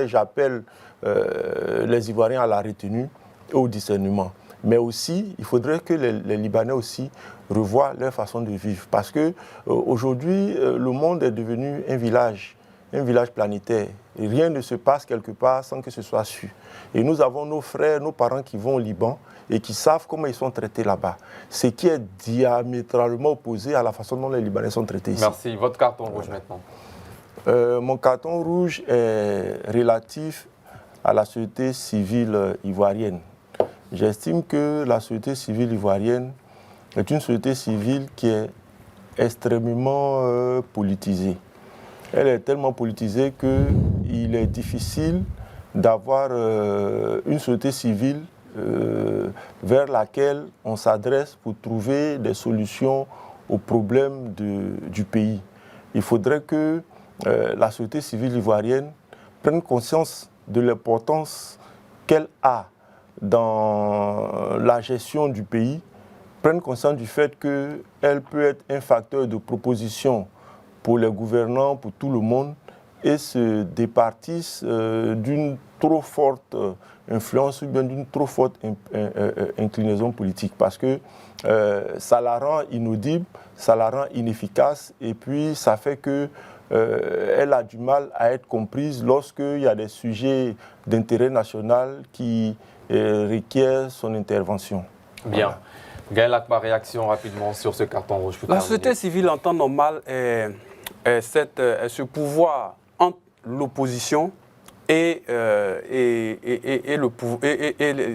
j'appelle les Ivoiriens à la retenue et au discernement. Mais aussi, il faudrait que les Libanais aussi revoient leur façon de vivre. Parce que aujourd'hui, le monde est devenu un village planétaire. Et rien ne se passe quelque part sans que ce soit su. Et nous avons nos frères, nos parents qui vont au Liban et qui savent comment ils sont traités là-bas. Ce qui est diamétralement opposé à la façon dont les Libanais sont traités ici. Merci. Votre carton rouge maintenant. Mon carton rouge est relatif à la société civile ivoirienne. J'estime que la société civile ivoirienne est une société civile qui est extrêmement politisée. Elle est tellement politisée qu'il est difficile d'avoir une société civile vers laquelle on s'adresse pour trouver des solutions aux problèmes du pays. Il faudrait que la société civile ivoirienne prenne conscience de l'importance qu'elle a dans la gestion du pays, prenne conscience du fait qu'elle peut être un facteur de proposition pour les gouvernants, pour tout le monde, et se départisse d'une trop forte influence ou bien d'une trop forte inclinaison politique, parce que ça la rend inaudible, ça la rend inefficace, et puis ça fait que elle a du mal à être comprise lorsqu'il y a des sujets d'intérêt national qui requièrent son intervention. Bien. Voilà. Gaël Akbar, réaction rapidement sur ce carton rouge. La société civile en temps normal est ce pouvoir entre l'opposition et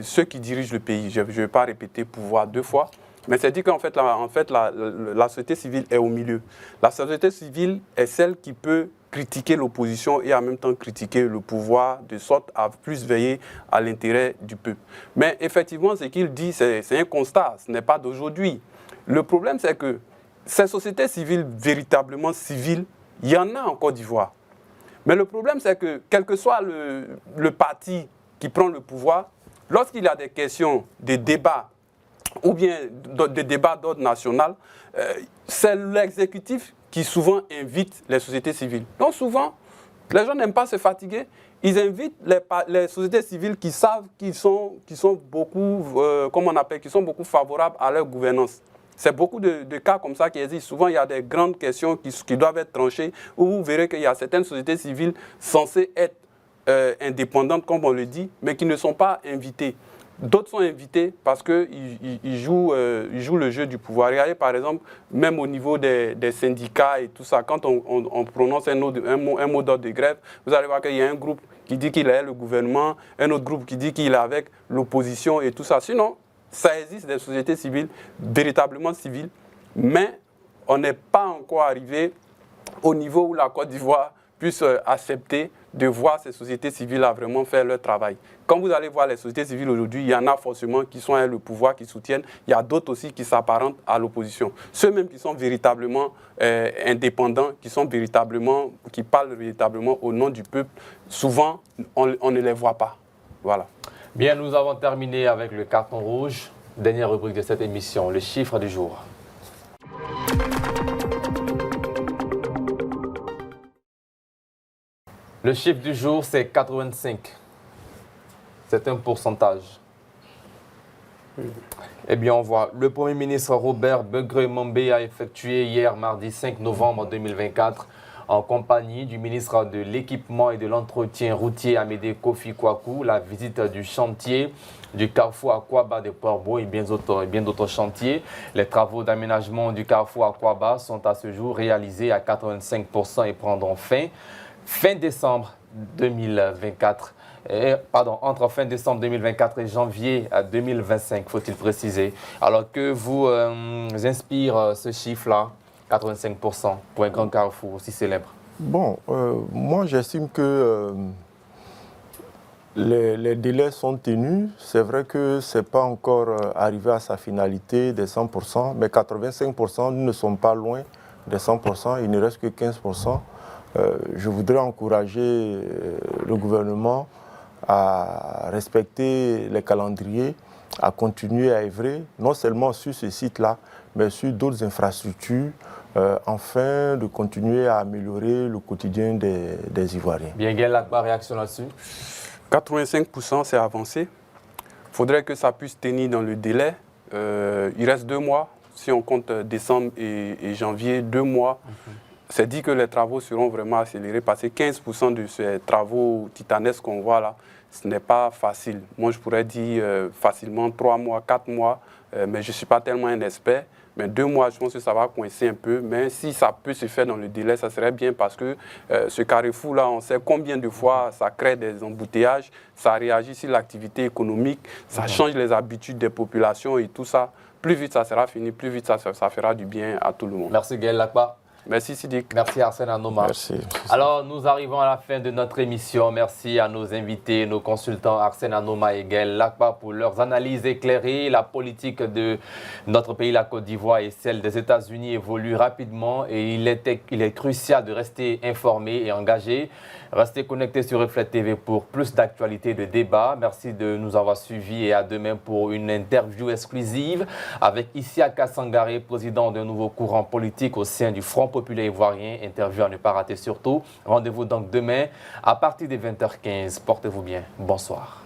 ceux qui dirigent le pays. Je ne vais pas répéter pouvoir deux fois. Mais c'est dit qu'en fait, la société civile est au milieu. La société civile est celle qui peut critiquer l'opposition et en même temps critiquer le pouvoir, de sorte à plus veiller à l'intérêt du peuple. Mais effectivement, ce qu'il dit, c'est un constat, ce n'est pas d'aujourd'hui. Le problème, c'est que ces sociétés civiles, véritablement civiles, il y en a en Côte d'Ivoire. Mais le problème, c'est que quel que soit le parti qui prend le pouvoir, lorsqu'il y a des questions, des débats, ou bien des débats d'ordre national, c'est l'exécutif qui souvent invite les sociétés civiles. Donc souvent, les gens n'aiment pas se fatiguer ils invitent les sociétés civiles qui savent qu'ils sont beaucoup, qui sont beaucoup favorables à leur gouvernance. C'est beaucoup de cas comme ça qui existent. Souvent, il y a des grandes questions qui doivent être tranchées, où vous verrez qu'il y a certaines sociétés civiles censées être indépendantes, comme on le dit, mais qui ne sont pas invitées. D'autres sont invités parce qu'ils jouent le jeu du pouvoir. Regardez, par exemple, même au niveau des syndicats et tout ça, quand on prononce un mot d'ordre de grève, vous allez voir qu'il y a un groupe qui dit qu'il est le gouvernement, un autre groupe qui dit qu'il est avec l'opposition et tout ça. Sinon, ça existe des sociétés civiles, véritablement civiles, mais on n'est pas encore arrivé au niveau où la Côte d'Ivoire puisse accepter de voir ces sociétés civiles-là vraiment faire leur travail. Quand vous allez voir les sociétés civiles aujourd'hui, il y en a forcément qui sont avec le pouvoir, qui soutiennent. Il y a d'autres aussi qui s'apparentent à l'opposition. Ceux-mêmes qui sont véritablement indépendants, qui parlent véritablement au nom du peuple, souvent, on ne les voit pas. Voilà. Bien, nous avons terminé avec le carton rouge. Dernière rubrique de cette émission, le chiffre du jour. Le chiffre du jour, c'est 85. C'est un pourcentage. Eh bien, on voit, le Premier ministre Robert Begré-Mambé a effectué hier, mardi 5 novembre 2024, en compagnie du ministre de l'Équipement et de l'Entretien routier Amédée Kofi Kwaku, la visite du chantier du carrefour Akwaba de Port-Boueux et bien d'autres chantiers. Les travaux d'aménagement du carrefour Akwaba sont à ce jour réalisés à 85% et prendront fin décembre 2024. Entre fin décembre 2024 et janvier 2025, faut-il préciser. Alors que vous inspire ce chiffre-là, 85% pour un grand carrefour aussi célèbre? Bon, moi j'estime que les délais sont tenus. C'est vrai que ce n'est pas encore arrivé à sa finalité des 100%, mais 85%, nous ne sommes pas loin des 100%, il ne reste que 15%. Je voudrais encourager le gouvernement à respecter les calendriers, à continuer à œuvrer, non seulement sur ce site-là, mais sur d'autres infrastructures, afin de continuer à améliorer le quotidien des Ivoiriens. Bien, Gaël Lakba, réaction là-dessus? 85%, c'est avancé. Il faudrait que ça puisse tenir dans le délai. Il reste 2 mois. Si on compte décembre et janvier, 2 mois. C'est dit que les travaux seront vraiment accélérés parce que 15% de ces travaux titanesques qu'on voit là, ce n'est pas facile. Moi, je pourrais dire facilement 3 mois, 4 mois, mais je ne suis pas tellement un expert. Mais 2 mois, je pense que ça va coincer un peu. Mais si ça peut se faire dans le délai, ça serait bien parce que ce carrefour-là, on sait combien de fois ça crée des embouteillages, ça réagit sur l'activité économique, ça change les habitudes des populations et tout ça. Plus vite ça sera fini, plus vite ça fera du bien à tout le monde. Merci Gaël Lakba. Merci Sidik. Merci Arsène Anoma. Merci. Alors, nous arrivons à la fin de notre émission. Merci à nos invités, nos consultants Arsène Anoma et Gaël Lakba pour leurs analyses éclairées. La politique de notre pays, la Côte d'Ivoire, et celle des États-Unis évoluent rapidement et il est crucial de rester informé et engagé. Restez connectés sur Reflet TV pour plus d'actualités et de débats. Merci de nous avoir suivis et à demain pour une interview exclusive avec Isiaka Sangaré, président d'un nouveau courant politique au sein du Front populaire ivoirien. Interview à ne pas rater surtout. Rendez-vous donc demain à partir de 20h15. Portez-vous bien. Bonsoir.